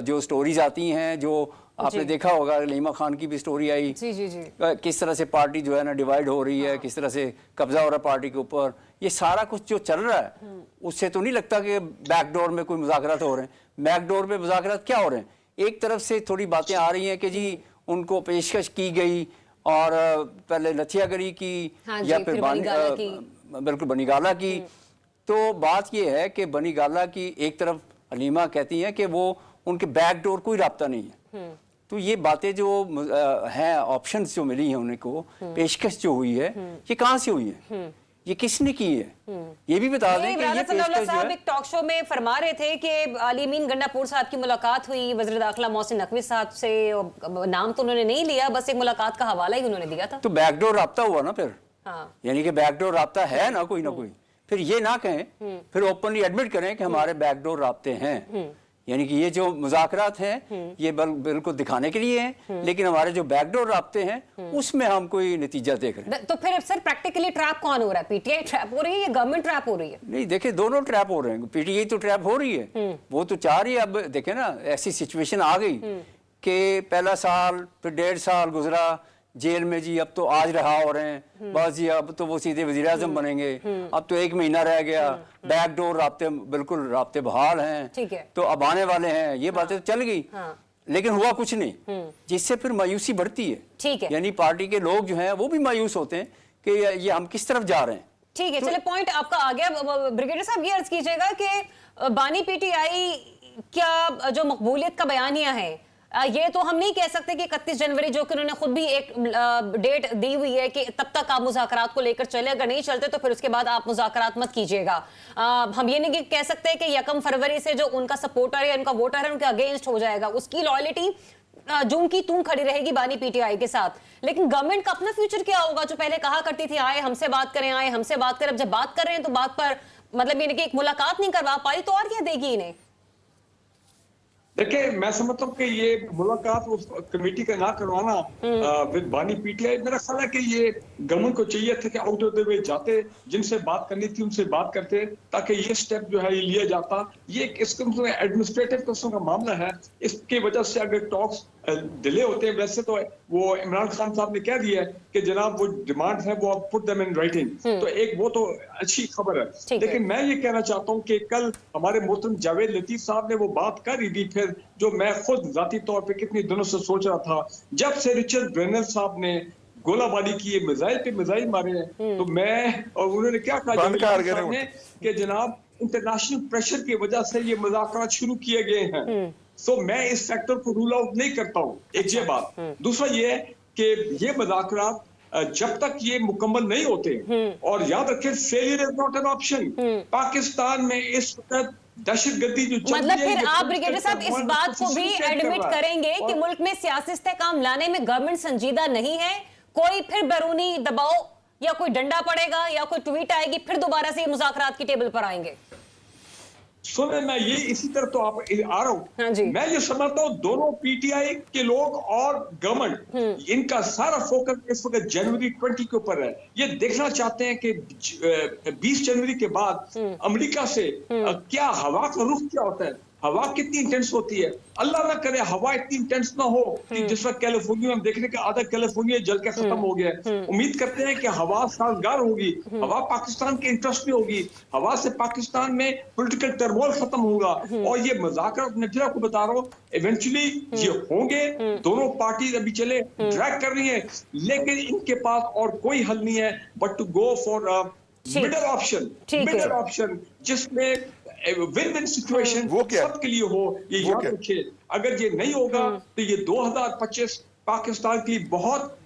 जो स्टोरीज आती हैं, जो आपने देखा होगा लीमा खान की भी स्टोरी आई, जी जी जी, किस तरह से पार्टी जो है ना डिवाइड हो रही है, किस तरह से कब्जा हो रहा है पार्टी के ऊपर, ये सारा कुछ जो चल रहा है उससे तो नहीं लगता कि बैकडोर में कोई मुज़ाकरात हो रहे हैं। बैकडोर में मुज़ाकरात क्या हो रहे हैं? एक तरफ से थोड़ी बातें आ रही हैं कि जी उनको पेशकश की गई और पहले लथियागरी की, हाँ या जी, फिर फिर बनीगाला की। बिल्कुल बनीगाला की। तो बात ये है कि बनीगाला की एक तरफ हलीमा कहती हैं कि वो उनके बैकडोर कोई राब्ता नहीं है। तो ये बातें जो हैं, ऑप्शंस जो मिली हैं उनको, पेशकश जो हुई है, ये कहाँ से हुई है, ये किसने की है, ये भी बता दें कि ये पेशकश जो साहब है। एक टॉक शो में फरमा रहे थे कि अलीमीन गंडापुर साहब की मुलाकात हुई वज़ीर दाखिला मोहसिन नकवी साहब से, नाम तो उन्होंने नहीं लिया, बस एक मुलाकात का हवाला ही उन्होंने दिया था। तो बैकडोर राब्ता हुआ ना फिर, हाँ, यानी कि बैकडोर राब्ता है ना कोई, फिर ये ना कहें, फिर ओपनली एडमिट करें कि हमारे बैकडोर राब्ते हैं। यानी कि ये जो मुज़ाकरात हैं ये बिल्कुल दिखाने के लिए हैं, लेकिन हमारे जो बैकडोर राब्ते हैं उसमें हम कोई नतीजा देख रहे हैं। तो फिर सर प्रैक्टिकली ट्रैप कौन हो रहा है? पीटीआई ट्रैप हो रही है या गवर्नमेंट ट्रैप हो रही है? नहीं, देखिए दोनों ट्रैप हो रहे हैं। पीटीआई तो ट्रैप हो रही है, वो तो चाह रही है। अब देखे ना, ऐसी सिचुएशन आ गई कि पहला साल, फिर 1.5 साल गुजरा जेल में जी, अब तो आज रहा हो रहे हैं, बस जी अब तो वो सीधे वजीर आजम बनेंगे, अब तो 1 महीना रह गया, बैकडोर राब्ते बिल्कुल राब्ते बहाल हैं, ठीक है, तो अब आने वाले हैं, ये बातें तो चल गई। लेकिन हुआ कुछ नहीं, जिससे फिर मायूसी बढ़ती है। ठीक है, यानी पार्टी के लोग जो हैं वो भी मायूस होते हैं कि ये हम किस तरफ जा रहे हैं। ठीक है, चले पॉइंट आपका आ गया। ब्रिगेडियर साहब ये अर्ज कीजिएगा कि बानी पीटीआई क्या जो मकबूलियत का बयानिया है, ये तो हम नहीं कह सकते कि 31 जनवरी, जो कि उन्होंने खुद भी एक डेट दी हुई है कि तब तक आप मुज़ाकरात को लेकर चले, अगर नहीं चलते तो फिर उसके बाद आप मुज़ाकरात मत कीजिएगा। हम ये नहीं कह सकते कि 1 फरवरी से जो उनका सपोर्टर है, उनका वोटर है, उनके अगेंस्ट हो जाएगा, उसकी लॉयल्टी जूम की तूम खड़ी रहेगी बानी पीटीआई के साथ। लेकिन गवर्नमेंट का अपना फ्यूचर क्या होगा? जो पहले कहा करती थी आए हमसे बात करें, आए हमसे बात करें, अब जब बात कर रहे हैं तो बात पर मतलब ये कि एक मुलाकात नहीं करवा पाई, तो और क्या देगी इन्हें? देखिए, मैं समझता हूँ कि ये मुलाकात उस कमेटी का ना करवाना विद बानी पीटीआई, मेरा ख्याल है कि ये गवर्नमेंट को चाहिए था कि आउट ऑफ द वे जाते, जिनसे बात करनी थी उनसे बात करते, ताकि ये स्टेप जो है ये लिया जाता। ये इसका एडमिनिस्ट्रेटिव किस्म का मामला है, इसकी वजह से अगर टॉक्स डिले होते हैं, वैसे तो वो इमरान खान साहब ने कह दिया है कि जनाब वो डिमांड है वो पुट देम इन राइटिंग, तो एक वो तो अच्छी खबर है। लेकिन मैं ये कहना चाहता हूँ कि कल हमारे मोहतरम जावेद लतीफ साहब ने वो बात कर ही दी, फिर जो मैं खुद जाती तौर पे कितनी दिनों से सोच रहा था, जब से रिचर्ड ब्रेनर साहब ने गोलाबारी की, मिसाइल पे मिसाइल मारे हैं, तो मैं और उन्होंने क्या कहा साहब ने कि जनाब इंटरनेशनल प्रेशर की वजह से ये मुज़ाकरात शुरू किए गए हैं। तो मैं इस फैक्टर को रूल आउट नहीं करता हूँ, एक ये बात। दूसरा ये कि ये मुज़ाकरात जब तक ये मुकम्मल नहीं होते, और याद रखें failure is not an option. Pakistan में इस वक्त दहशतगर्दी जो चल मतलब रही है, फिर आप ब्रिगेडियर साहब इस बात को भी एडमिट करेंगे कि मुल्क में सियासी इस्तेहकाम लाने में गवर्नमेंट संजीदा नहीं है, कोई फिर बैरूनी दबाव या कोई डंडा पड़ेगा या कोई ट्वीट आएगी, फिर दोबारा से ये मुज़ाकरात की टेबल पर आएंगे? सुने, मैं ये इसी तरह तो आप आ रहा हूँ। हाँ जी। मैं ये समझता हूँ दोनों पीटीआई के लोग और गवर्नमेंट, इनका सारा फोकस इस वक्त जनवरी 20 के ऊपर है। ये देखना चाहते हैं कि 20 जनवरी के बाद अमेरिका से क्या हवा का रुख क्या होता है, हवा कितनी इंटेंस होती है। अल्लाह ना करे हवा इतनी इंटेंस ना हो कि जिस वक्त कैलिफोर्निया में देखने का आधा कैलिफोर्निया जल के खत्म हो गया है। उम्मीद करते हैं कि हवा साजगार होगी, हवा पाकिस्तान के इंटरेस्ट में होगी, हवा से पाकिस्तान में पॉलिटिकल टर्मोइल खत्म होगा, और ये मज़ाकरात मैं फिर आपको बता रहा हूँ इवेंचुअली ये होंगे। दोनों पार्टी अभी चले ड्रैग कर रही है, लेकिन इनके पास और कोई हल नहीं है but to go for middle option जिसमें विन विन सिचुएशन सबके लिए हो। ये याद रखिए, अगर ये नहीं होगा तो ये 2025 पाकिस्तान के लिए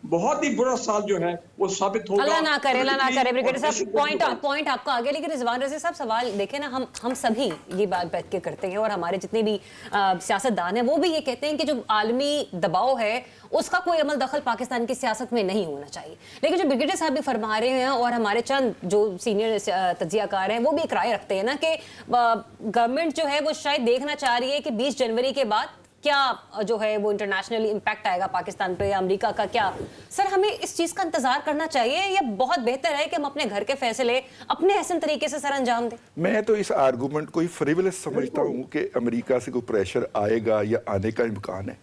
बहुत ही बुरा साल जो है वो साबित होगा। अल्लाह ना करे ब्रिगेडियर साहब, और पॉइंट आपका आगे, लेकिन रिजवान रज़ी साहब सवाल देखें ना, हम सभी ये बात बैठ के करते हैं और हमारे जितने भी सियासतदान हैं वो भी ये कहते हैं कि जो आलमी दबाव है उसका कोई अमल दखल पाकिस्तान की सियासत में नहीं होना चाहिए। लेकिन जो ब्रिगेडियर साहब भी फरमा रहे हैं और हमारे चंद जो सीनियर तज्जियाकार हैं वो भी एक राय रखते हैं ना कि गवर्नमेंट जो है वो शायद देखना चाह रही है कि 20 जनवरी के बाद क्या जो है वो इंटरनेशनली इम्पैक्ट आएगा पाकिस्तान पे या अमेरिका का। क्या सर हमें इस चीज का इंतजार करना चाहिए या बहुत बेहतर है कि हम अपने घर के फैसले अपने ऐसे तरीके से सर अंजाम दें? मैं तो इस आर्गुमेंट को ही फ्रिवलेस समझता हूं कि अमेरिका से कोई प्रेशर आएगा या आने का इम्कान है।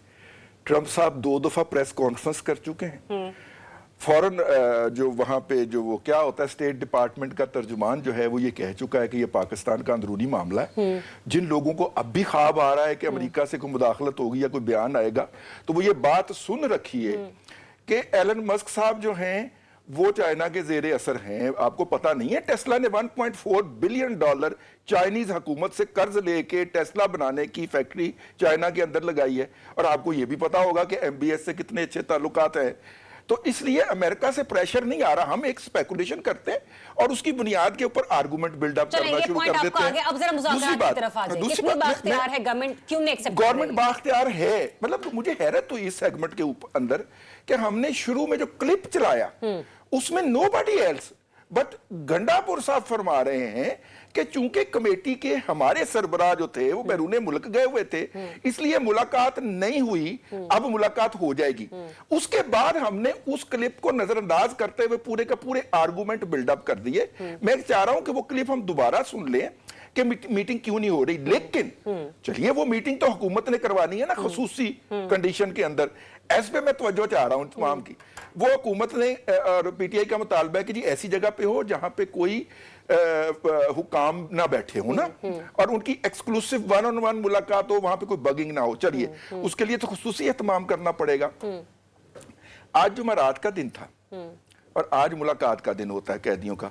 ट्रंप साहब 2 दफा प्रेस कॉन्फ्रेंस कर चुके हैं। फौरन जो वहाँ पे जो वो क्या होता है स्टेट डिपार्टमेंट का तर्जुमान जो है वो ये कह चुका है कि ये पाकिस्तान का अंदरूनी मामला है। जिन लोगों को अब भी ख्वाब आ रहा है कि अमेरिका से कोई मुदाखलत होगी या कोई बयान आएगा, तो वो ये बात सुन रखी है कि एलन मस्क साहब जो हैं वो चाइना के जेरे असर हैं। आपको पता नहीं है टेस्ला ने $1.4 बिलियन चाइनीज हुकूमत से कर्ज लेके टेस्ला बनाने की फैक्ट्री चाइना के अंदर लगाई है। और आपको ये भी पता होगा कि MBS से कितने अच्छे ताल्लुकात हैं। तो इसलिए अमेरिका से प्रेशर नहीं आ रहा, हम एक स्पेकुलेशन करते हैं और उसकी बुनियाद के ऊपर आर्गुमेंट बिल्डअप करना शुरू कर देते हैं। अब जरा मुज़ाकरात की तरफ आ जाइए। कितनी बाख्तियार है गवर्नमेंट, क्यों नहीं एक्सेप्ट कर रही? गवर्नमेंट बाख्तियार है, मतलब मुझे हैरत हुई इस सेगमेंट के अंदर कि हमने शुरू में जो क्लिप चलाया उसमें नोबडी एल्स बट गंडापुर साहब फरमा रहे हैं कि चूंकि कमेटी के हमारे सरबराह जो थे वो बैरून मुल्क गए हुए थे इसलिए मुलाकात नहीं हुई, अब मुलाकात हो जाएगी। उसके बाद हमने उस क्लिप को नजरअंदाज करते हुए पूरे का पूरे आर्गुमेंट बिल्डअप कर दिए। मैं चाह रहा हूं कि वो क्लिप हम दोबारा सुन लें कि मीटिंग क्यों नहीं हो रही। लेकिन चलिए वो मीटिंग तो हुकूमत ने करवानी है ना खसूसी कंडीशन के अंदर। इस पे मैं तवज्जो चाह रहा हूं तमाम की। वो हुकूमत ने और PTI का मुतालबा है कि जी ऐसी जगह पे हो जहां पे कोई हुकाम ना बैठे हो ना, और उनकी एक्सक्लूसिव 1-on-1 मुलाकात हो, वहां पे कोई बगिंग ना हो। चलिए उसके लिए तो खुसूसी एहतमाम करना पड़ेगा। आज जुमेरात का दिन था और आज मुलाकात का दिन होता है कैदियों का।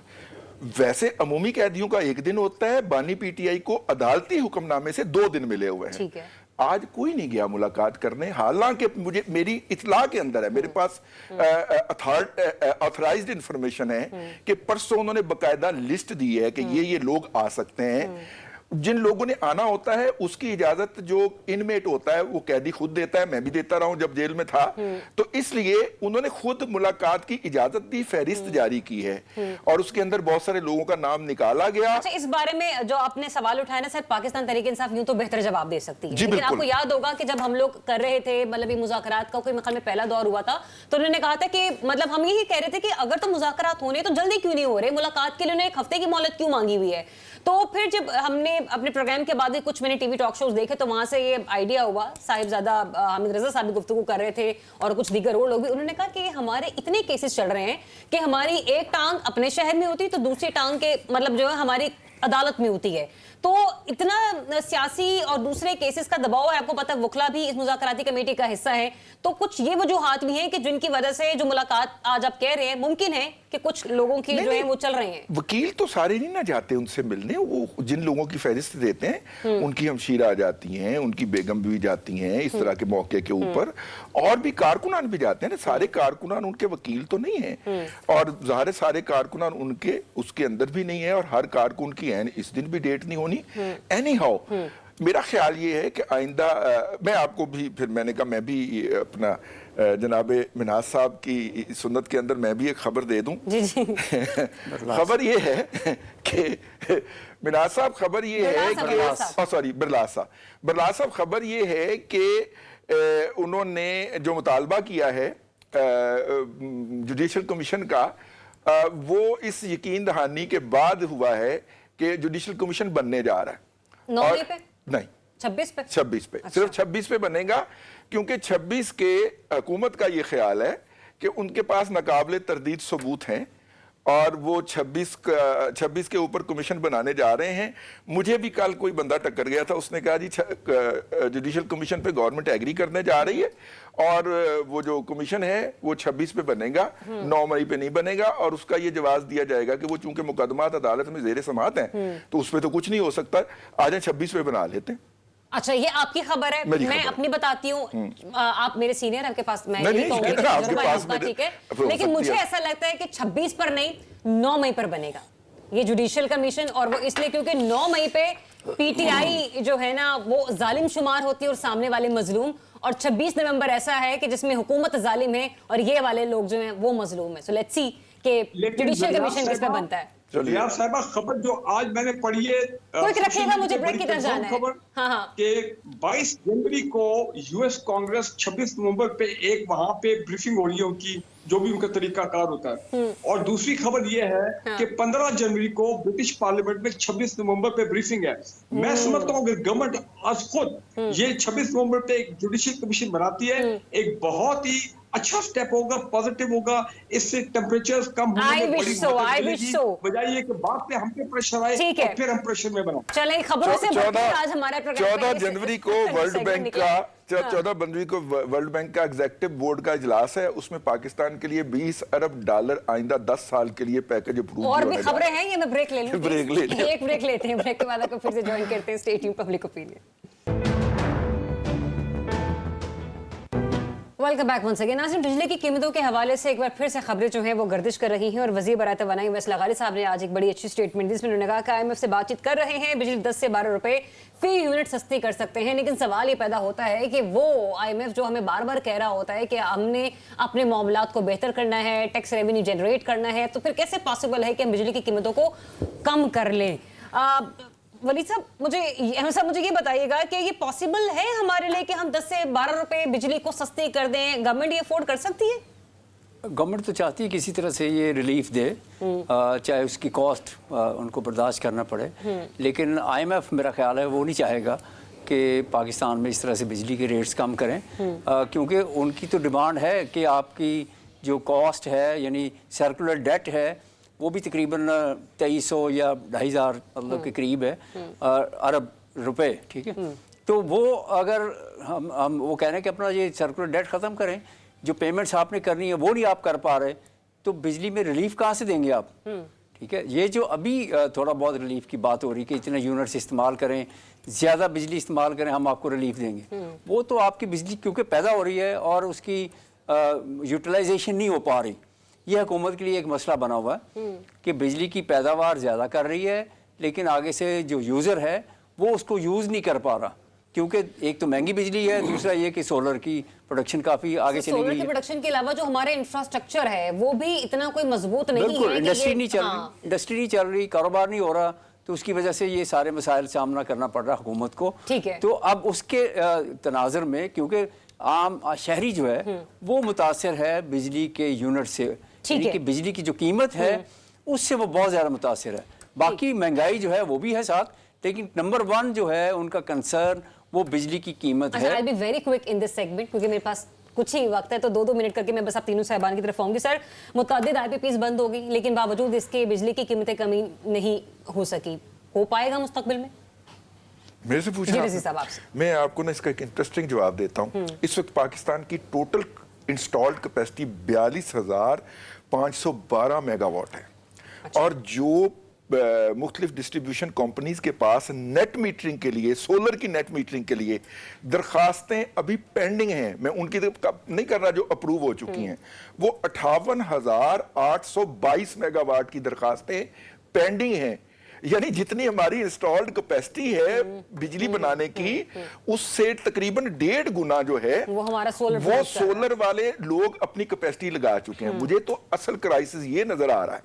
वैसे अमूमी कैदियों का एक दिन होता है, बानी PTI को अदालती हुक्मनामे से 2 दिन मिले हुए हैं। ठीक है। आज कोई नहीं गया मुलाकात करने, हालांकि मुझे मेरी इतला के अंदर है, मेरे पास ऑथराइज्ड इंफॉर्मेशन है कि परसों उन्होंने बकायदा लिस्ट दी है कि ये लोग आ सकते हैं। जिन लोगों ने आना होता है उसकी इजाजत जो इनमेट होता है वो कैदी खुद देता है, मैं भी देता रहा हूं जब जेल में था। तो इसलिए उन्होंने खुद मुलाकात की इजाजत दी, फहरिस्त जारी की है और उसके अंदर बहुत सारे लोगों का नाम निकाला गया। अच्छा, इस बारे में जो आपने सवाल उठाया ना सर, पाकिस्तान तहरीक इंसाफ यूं तो बेहतर जवाब दे सकती है, लेकिन आपको याद होगा कि जब हम लोग कर रहे थे मतलब ये मुज़ाकरात का कोई मकाम में पहला दौर हुआ था तो उन्होंने कहा था कि मतलब हम यही कह रहे थे कि अगर तो मुज़ाकरात होने तो जल्दी क्यों नहीं हो रहे, मुलाकात के लिए उन्होंने 1 हफ्ते की मोहलत क्यों मांगी हुई है। तो फिर जब हमने अपने प्रोग्राम के बाद कुछ मैंने टीवी टॉक शोज देखे तो वहां से ये आइडिया हुआ, साहिबजादा हामिद रजा साहब भी गुफ्तगू कर रहे थे और कुछ दीगर और लोग भी, उन्होंने कहा कि हमारे इतने केसेस चल रहे हैं कि हमारी एक टांग अपने शहर में होती तो दूसरी टांग के मतलब जो है हमारी अदालत में होती है। तो इतना सियासी और दूसरे केसेस का दबाव है, आपको पता है वकला भी इस मुज़ाकराती कमेटी का हिस्सा है। तो कुछ ये वजूहात भी हैं कि जिनकी वजह से जो मुलाकात आज आप कह रहे हैं मुमकिन है कि कुछ लोगों की जो है वो चल रहे हैं। वकील तो सारे नहीं ना जाते उनसे मिलने, वो जिन लोगों की फहरिस्त देते हैं उनकी हमशीरा आ जाती हैं, उनकी बेगम भी जाती हैं इस तरह के मौके के ऊपर, और भी कारकुनान भी जाते हैं ना। सारे कारकुनान उनके वकील तो नहीं है और ज़ाहिर सारे कारकुनान उनके उसके अंदर भी नहीं है और हर कारकुन की इस दिन भी डेट नहीं होनी। एनी हाउ मेरा ख्याल ये है कि आइंदा मैं आपको भी फिर मैंने कहा मैं भी अपना जनाब मिनाज साहब की सुन्नत के अंदर मैं भी एक खबर दे दूं। जी जी खबर ये है कि मिनाज साहब खबर ये है कि सॉरी बिरलास साहब खबर ये है कि उन्होंने जो मुतालबा किया है जुडिशल कमीशन का वो इस यकीन दहानी के बाद हुआ है कि जुडिशल कमीशन बनने जा रहा है। 9 पे नहीं 26 पे अच्छा। सिर्फ 26 पे बनेगा क्योंकि 26 के हुकूमत का ये ख्याल है कि उनके पास नाकाबिले तरदीद सबूत हैं और वो 26 के ऊपर कमीशन बनाने जा रहे हैं। मुझे भी कल कोई बंदा टक्कर गया था, उसने कहा जी जुडिशल कमीशन पे गवर्नमेंट एग्री करने जा रही है और वो जो कमीशन है वो 26 पे बनेगा, 9 मई पे नहीं बनेगा। और उसका ये जवाब दिया जाएगा कि वो चूंकि मुकदमात अदालत में जेर समात हैं तो उस पर तो कुछ नहीं हो सकता, आज 26 पे बना लेते हैं। अच्छा, ये आपकी खबर है, मेरी मैं खबर। अपनी बताती हूँ। आप मेरे सीनियर, आपके पास मैं नहीं, यही कहूंगी नहीं, कि आपके तजुर्बा पास आपका, मेरे- ठीक है, हो लेकिन सकती मुझे है। ऐसा लगता है कि 26 पर नहीं 9 मई पर बनेगा ये जुडिशियल कमीशन, और वो इसलिए क्योंकि 9 मई पे पीटीआई जो है ना वो जालिम शुमार होती है और सामने वाले मजलूम, और 26 नवंबर ऐसा है कि जिसमें हुकूमत जालिम है और ये वाले लोग जो हैं वो मजलूम है। सो लेट्स सी कि जुडिशियल कमीशन किस पे बनता है। चलिए। रियाज साहिबा, खबर जो आज मैंने पढ़ी है, कोई रखेगा, मुझे ब्रेक की तरफ बड़ी जाना है। खबर हाँ, हाँ। कि 22 जनवरी को यूएस कांग्रेस 26 नवंबर पे एक वहां पे ब्रीफिंग हो रही है उनकी, जो भी उनका तरीकाकार होता है। और दूसरी खबर ये है कि 15 जनवरी को ब्रिटिश पार्लियामेंट में 26 नवंबर पे ब्रीफिंग है। मैं समझता हूँ अगर गवर्नमेंट आज खुद ये 26 नवंबर पे एक जुडिशियल कमीशन बनाती है, एक बहुत ही अच्छा स्टेप होगा, पॉजिटिव होगा। इससे टेम्परेचर कम होने I में wish बड़ी so, मदद I wish मिलेगी, so. बजाय ये कि बाद में हम पे प्रेशर आए ठीक है। और फिर हम प्रेशर में बनाए। चलें, खबरों से बढ़कर आज हमारा प्रोग्राम 14 जनवरी को वर्ल्ड बैंक का 14 जनवरी को वर्ल्ड बैंक का एग्जीक्यूटिव बोर्ड का इजलास है, उसमें पाकिस्तान के लिए $20 अरब आइंदा 10 साल के लिए पैकेज अप्रूव और भी खबरें हैं, ये मैं ब्रेक ले लूं। ब्रेक ले लें। एक ब्रेक लेते हैं, ब्रेक के बाद आपको फिर से ज्वाइन करते हैं। Stay tuned, public opinion. Welcome back once again. नाज़रीन, बिजली की कीमतों के हवाले से एक बार फिर से खबरें जो हैं वो गर्दिश कर रही हैं, और वज़ीर बराए तवानाई वैसल गालिब साहब ने आज एक बड़ी अच्छी स्टेटमेंट दी, जिसमें उन्होंने कहा कि IMF से बातचीत कर रहे हैं, बिजली 10 से 12 रुपए फी यूनिट सस्ती कर सकते हैं। लेकिन सवाल ये पैदा होता है कि वो IMF जो हमें बार बार कह रहा होता है कि हमने अपने मामलात को बेहतर करना है, टैक्स रेवेन्यू जनरेट करना है, तो फिर कैसे पॉसिबल है कि हम बिजली की कीमतों को कम कर लें? वली साहब, मुझे ये बताइएगा कि ये पॉसिबल है हमारे लिए कि हम 10 से 12 रुपए बिजली को सस्ती कर दें? गवर्नमेंट ये अफोर्ड कर सकती है? गवर्नमेंट तो चाहती है किसी तरह से ये रिलीफ दे, चाहे उसकी कॉस्ट उनको बर्दाश्त करना पड़े, लेकिन IMF मेरा ख्याल है वो नहीं चाहेगा कि पाकिस्तान में इस तरह से बिजली के रेट्स कम करें, क्योंकि उनकी तो डिमांड है कि आपकी जो कॉस्ट है, यानी सर्कुलर डेट है, वो भी तकरीबन 2300 या 2500 मतलब के करीब है अरब रुपए, ठीक है। तो वो अगर हम वो कह रहे हैं कि अपना ये सर्कुलर डेट ख़त्म करें, जो पेमेंट्स आपने करनी है वो नहीं आप कर पा रहे, तो बिजली में रिलीफ कहाँ से देंगे आप? ठीक है, ये जो अभी थोड़ा बहुत रिलीफ की बात हो रही है कि इतने यूनिट्स इस्तेमाल करें, ज़्यादा बिजली इस्तेमाल करें, हम आपको रिलीफ देंगे, वो तो आपकी बिजली क्योंकि पैदा हो रही है और उसकी यूटिलाइजेशन नहीं हो पा रही, ये हुकूमत के लिए एक मसला बना हुआ है कि बिजली की पैदावार ज़्यादा कर रही है, लेकिन आगे से जो यूज़र है वो उसको यूज़ नहीं कर पा रहा, क्योंकि एक तो महंगी बिजली है, दूसरा ये कि सोलर की प्रोडक्शन काफ़ी आगे चली गई है। सोलर की प्रोडक्शन के अलावा जो हमारे इंफ्रास्ट्रक्चर है वो भी इतना कोई मजबूत नहीं बिल्कुल, है। इंडस्ट्री नहीं चल रही, इंडस्ट्री नहीं चल रही, कारोबार नहीं हो रहा, तो उसकी वजह से ये सारे मसाइल सामना करना पड़ रहा है हुकूमत को। ठीक है। तो अब उसके तनाज़र में, क्योंकि आम शहरी जो है वो मुतासर है बिजली के यूनिट से, यानी कि बिजली की जो कीमत है उससे वो बहुत ज़्यादा मुतासर है। बाकी महंगाई जो है वो भी है साथ, लेकिन नंबर 1 जो है उनका कंसर्न वो बिजली की कीमत है। I'll be very quick in this segment, क्योंकि मेरे पास कुछ ही वक्त है, तो 2-2 मिनट करके मैं बस आप तीनों साहिबान की तरफ आऊंगी। सर, मुतअद्दिद IPPs बंद हो गई, लेकिन बावजूद इसके बिजली की कीमतें कमी नहीं हो सकी, हो पाएगा मुस्तकबिल में? मेरे से पूछा जी रज़ी साहब आपसे। मैं आपको ना इसका एक इंटरेस्टिंग जवाब देता हूँ। इस वक्त पाकिस्तान की टोटल इंस्टॉल्ड कैपेसिटी 42,512 मेगावाट है। और जो मुख्तलिफ डिस्ट्रीब्यूशन कंपनीज के पास नेट मीटरिंग के लिए, सोलर की नेट मीटरिंग के लिए दरखास्तें अभी पेंडिंग हैं, मैं उनकी नहीं कर रहा जो अप्रूव हो चुकी हैं, वो 58,822 मेगावाट की दरखास्तें पेंडिंग हैं। यानी जितनी हमारी इंस्टॉल्ड कैपेसिटी है बिजली बनाने की, उससे तकरीबन 1.5 गुना जो है वो हमारा सोलर वाले लोग अपनी कैपेसिटी लगा चुके हैं। मुझे तो असल क्राइसिस ये नजर आ रहा है,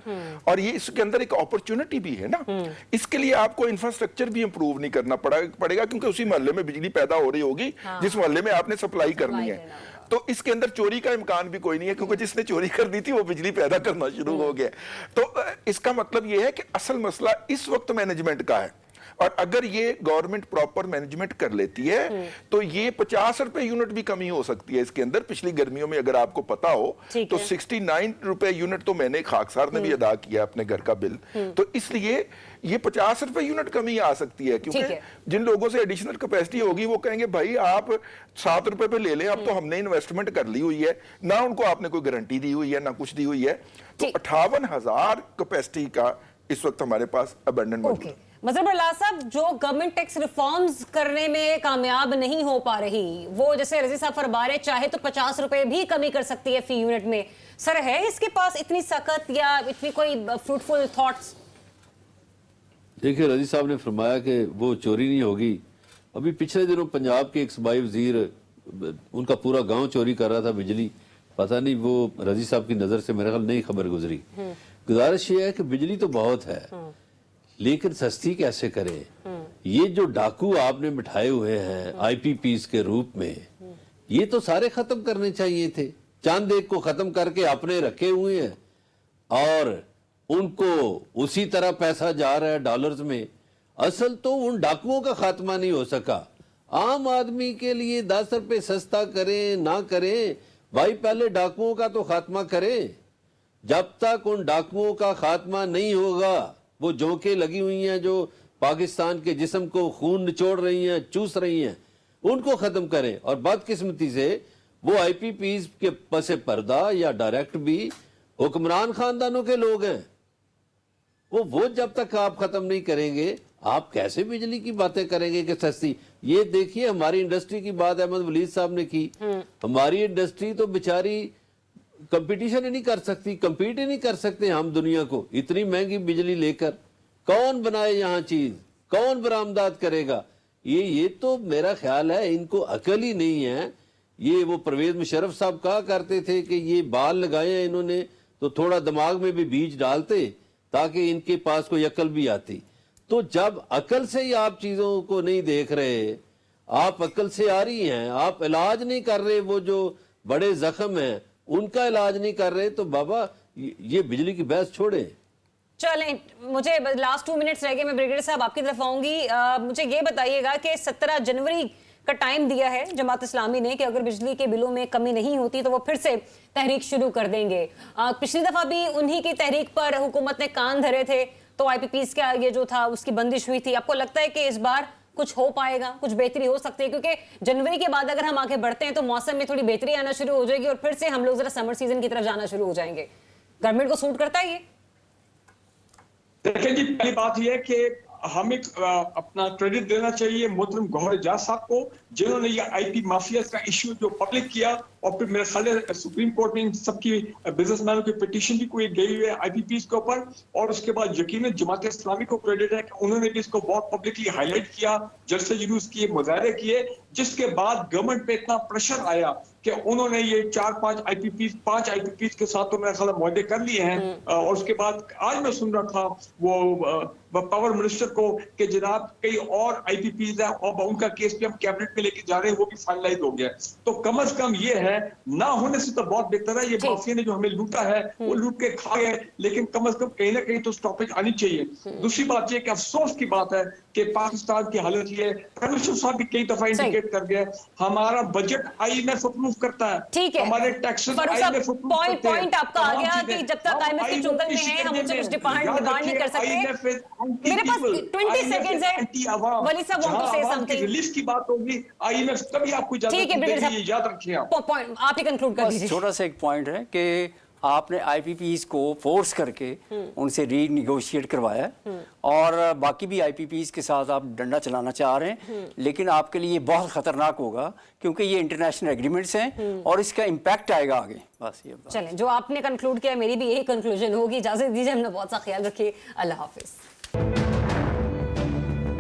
और ये इसके अंदर एक अपॉर्चुनिटी भी है ना। इसके लिए आपको इंफ्रास्ट्रक्चर भी इंप्रूव नहीं करना पड़ेगा, क्योंकि उसी मोहल्ले में बिजली पैदा हो रही होगी जिस मोहल्ले में आपने सप्लाई करनी है। तो इसके अंदर चोरी का इम्कान भी कोई नहीं है, क्योंकि जिसने चोरी कर दी थी वो बिजली पैदा करना शुरू हो गया। तो इसका मतलब ये है कि असल मसला इस वक्त मैनेजमेंट का है, और अगर ये गवर्नमेंट प्रॉपर मैनेजमेंट कर लेती है तो ये 50 रुपए यूनिट भी कमी हो सकती है इसके अंदर। पिछली गर्मियों में अगर आपको पता हो तो 69 रुपए यूनिट तो मैंने खाकसार ने भी अदा किया अपने घर का बिल, तो इसलिए ये 50 रुपए यूनिट कमी आ सकती है। क्योंकि जिन लोगों से एडिशनल कैपेसिटी होगी वो कहेंगे भाई आप 7 रुपए पे ले लें, अब तो हमने इन्वेस्टमेंट कर ली हुई है, ना उनको आपने कोई गारंटी दी हुई है ना कुछ दी हुई है। तो 58,000 कैपेसिटी का इस वक्त हमारे पास अबंडेंट मौजूद है। मजहर बरला साहब, जो गवर्नमेंट टैक्स रिफॉर्म्स करने में कामयाब नहीं हो पा रही, वो जैसे रजी साहब फरमा रहे चाहे तो 50 रुपए भी कमी कर सकती है फी यूनिट में, सर है इसके पास इतनी सख्त या इतनी कोई फ्रूटफुल थॉट्स? देखिए, रजी साहब ने फरमाया कि वो चोरी नहीं होगी। अभी पिछले दिनों पंजाब के एक सूबाई वजीर, उनका पूरा गांव चोरी कर रहा था बिजली, पता नहीं वो रजी साहब की नज़र से मेरे ख्याल नहीं खबर गुजरी। गुजारिश ये है कि बिजली तो बहुत है लेकिन सस्ती कैसे करें। ये जो डाकू आपने बिठाए हुए हैं आईपीपीज के रूप में, ये तो सारे खत्म करने चाहिए थे। चंद एक को खत्म करके अपने रखे हुए हैं और उनको उसी तरह पैसा जा रहा है डॉलर्स में। असल तो उन डाकुओं का खात्मा नहीं हो सका। आम आदमी के लिए 10 रुपए सस्ता करें ना करें, भाई पहले डाकुओं का तो खात्मा करें। जब तक उन डाकुओं का खात्मा नहीं होगा, वो जोंके लगी हुई हैं जो पाकिस्तान के जिस्म को खून निचोड़ रही हैं, चूस रही हैं, उनको खत्म करें। और बदकिस्मती से वो आईपीपीज के पसे पर्दा या डायरेक्ट भी हुक्मरान खानदानों के लोग हैं। वो जब तक आप खत्म नहीं करेंगे, आप कैसे बिजली की बातें करेंगे कि सस्ती। ये देखिए, हमारी इंडस्ट्री की बात अहमद वलीद साहब ने की। हमारी इंडस्ट्री तो बेचारी कंपटीशन ही नहीं कर सकती, कंपीट ही नहीं कर सकते हम दुनिया को इतनी महंगी बिजली लेकर। कौन बनाए यहाँ चीज, कौन बरामदात करेगा? ये तो मेरा ख्याल है इनको अकल ही नहीं है। ये वो परवेज मुशर्रफ साहब कहा करते थे कि ये बाल लगाए हैं इन्होंने तो थोड़ा दिमाग में भी बीज डालते ताकि इनके पास कोई अकल भी आती। तो जब अकल से ही आप चीजों को नहीं देख रहे, आप अकल से आ रही हैं, आप इलाज नहीं कर रहे, वो जो बड़े जख्म हैं उनका इलाज नहीं कर रहे, तो बाबा ये बिजली की बहस छोड़े। चलें, मुझे लास्ट 2 मिनट्स रह गए, मैं ब्रिगेडियर साहब आपकी तरफ आऊंगी। मुझे ये बताइएगा कि 17 जनवरी का टाइम दिया है जमात इस्लामी ने कि अगर बिजली के बिलों में कमी नहीं होती तो वो फिर से तहरीक शुरू कर देंगे। पिछली दफा भी उन्हीं की तहरीक पर हुकूमत ने कान धरे थे तो आईपीपीज का ये जो था उसकी बंदिश हुई थी। आपको लगता है कि इस बार कुछ हो पाएगा, कुछ बेहतरी हो सकती है? क्योंकि जनवरी के बाद अगर हम आगे बढ़ते हैं तो मौसम में थोड़ी बेहतरी आना शुरू हो जाएगी और फिर से हम लोग जरा समर सीजन की तरफ जाना शुरू हो जाएंगे। गवर्नमेंट को सूट करता है ये? देखिए जी, पहली बात यह है कि हमें अपना क्रेडिट देना चाहिए मोहतरम गौहर एजाज साहब को, जिन्होंने ये आईपी माफिया का इश्यू जो पब्लिक किया और फिर मेरे ख्याल है सुप्रीम कोर्ट में इन सबकी बिजनेसमैनों की पिटीशन भी कोई गई हुई है आईपीपीज के ऊपर। और उसके बाद यकीनन जमात इस्लामी को क्रेडिट है कि उन्होंने भी इसको बहुत पब्लिकली हाईलाइट किया, जलसे जुलूस किए, मुजाहरे किए, जिसके बाद गवर्नमेंट पे इतना प्रेशर आया कि उन्होंने ये 5 आईपीपीज के साथ तो मेरे ख्याल मुआहदे कर लिए हैं। और उसके बाद आज मैं सुन रहा था वो पावर मिनिस्टर को कि जनाब कई और आईपीपीज है और उनका केस भी हम कैबिनेट में लेके जा रहे हैं, वो भी फाइनलाइज हो गया। तो कम से कम ये है, ना होने से तो बहुत बेहतर है। ये माफिया ने जो हमें लूटा है वो लूट के खा गए, लेकिन कम से कम कहीं ना कहीं तो स्टॉपेज आनी चाहिए। दूसरी बात ये कि अफसोस की बात है कि पाकिस्तान की हालत ये, कमिश्नर साहब भी कई दफा इंडिकेट कर गए, हमारा बजट आईएमएफ अप्रूव करता है, ठीक है, हमारे टैक्सेस आईएमएफ अप्रूव करते हैं। पॉइंट आपका आ गया कि जब तक आईएमएफ के चुंगल में है हम उनसे कुछ डिमांड नहीं कर सकते। मेरे पास 20 सेकंड्स है, वली साहब want to say something. Relief की बात होगी, आईएमएफ तभी आपको ठीक है ब्रिगेडियर साहब, याद रखिए आप ही कंक्लूड कर दीजिए। छोटा सा एक पॉइंट है कि आपने आईपीपीज को फोर्स करके उनसे रीनिगोशिएट करवाया और बाकी भी आईपीपीज के साथ आप डंडा चलाना चाह रहे हैं, लेकिन आपके लिए बहुत खतरनाक होगा क्योंकि ये इंटरनेशनल एग्रीमेंट्स हैं और इसका इम्पैक्ट आएगा आगे। बस ये चलें, जो आपने कंक्लूड किया मेरी भी यही कंक्लूजन होगी। इजाजत दीजिए, हमने बहुत सा ख्याल रखिए। अल्लाह हाफिज।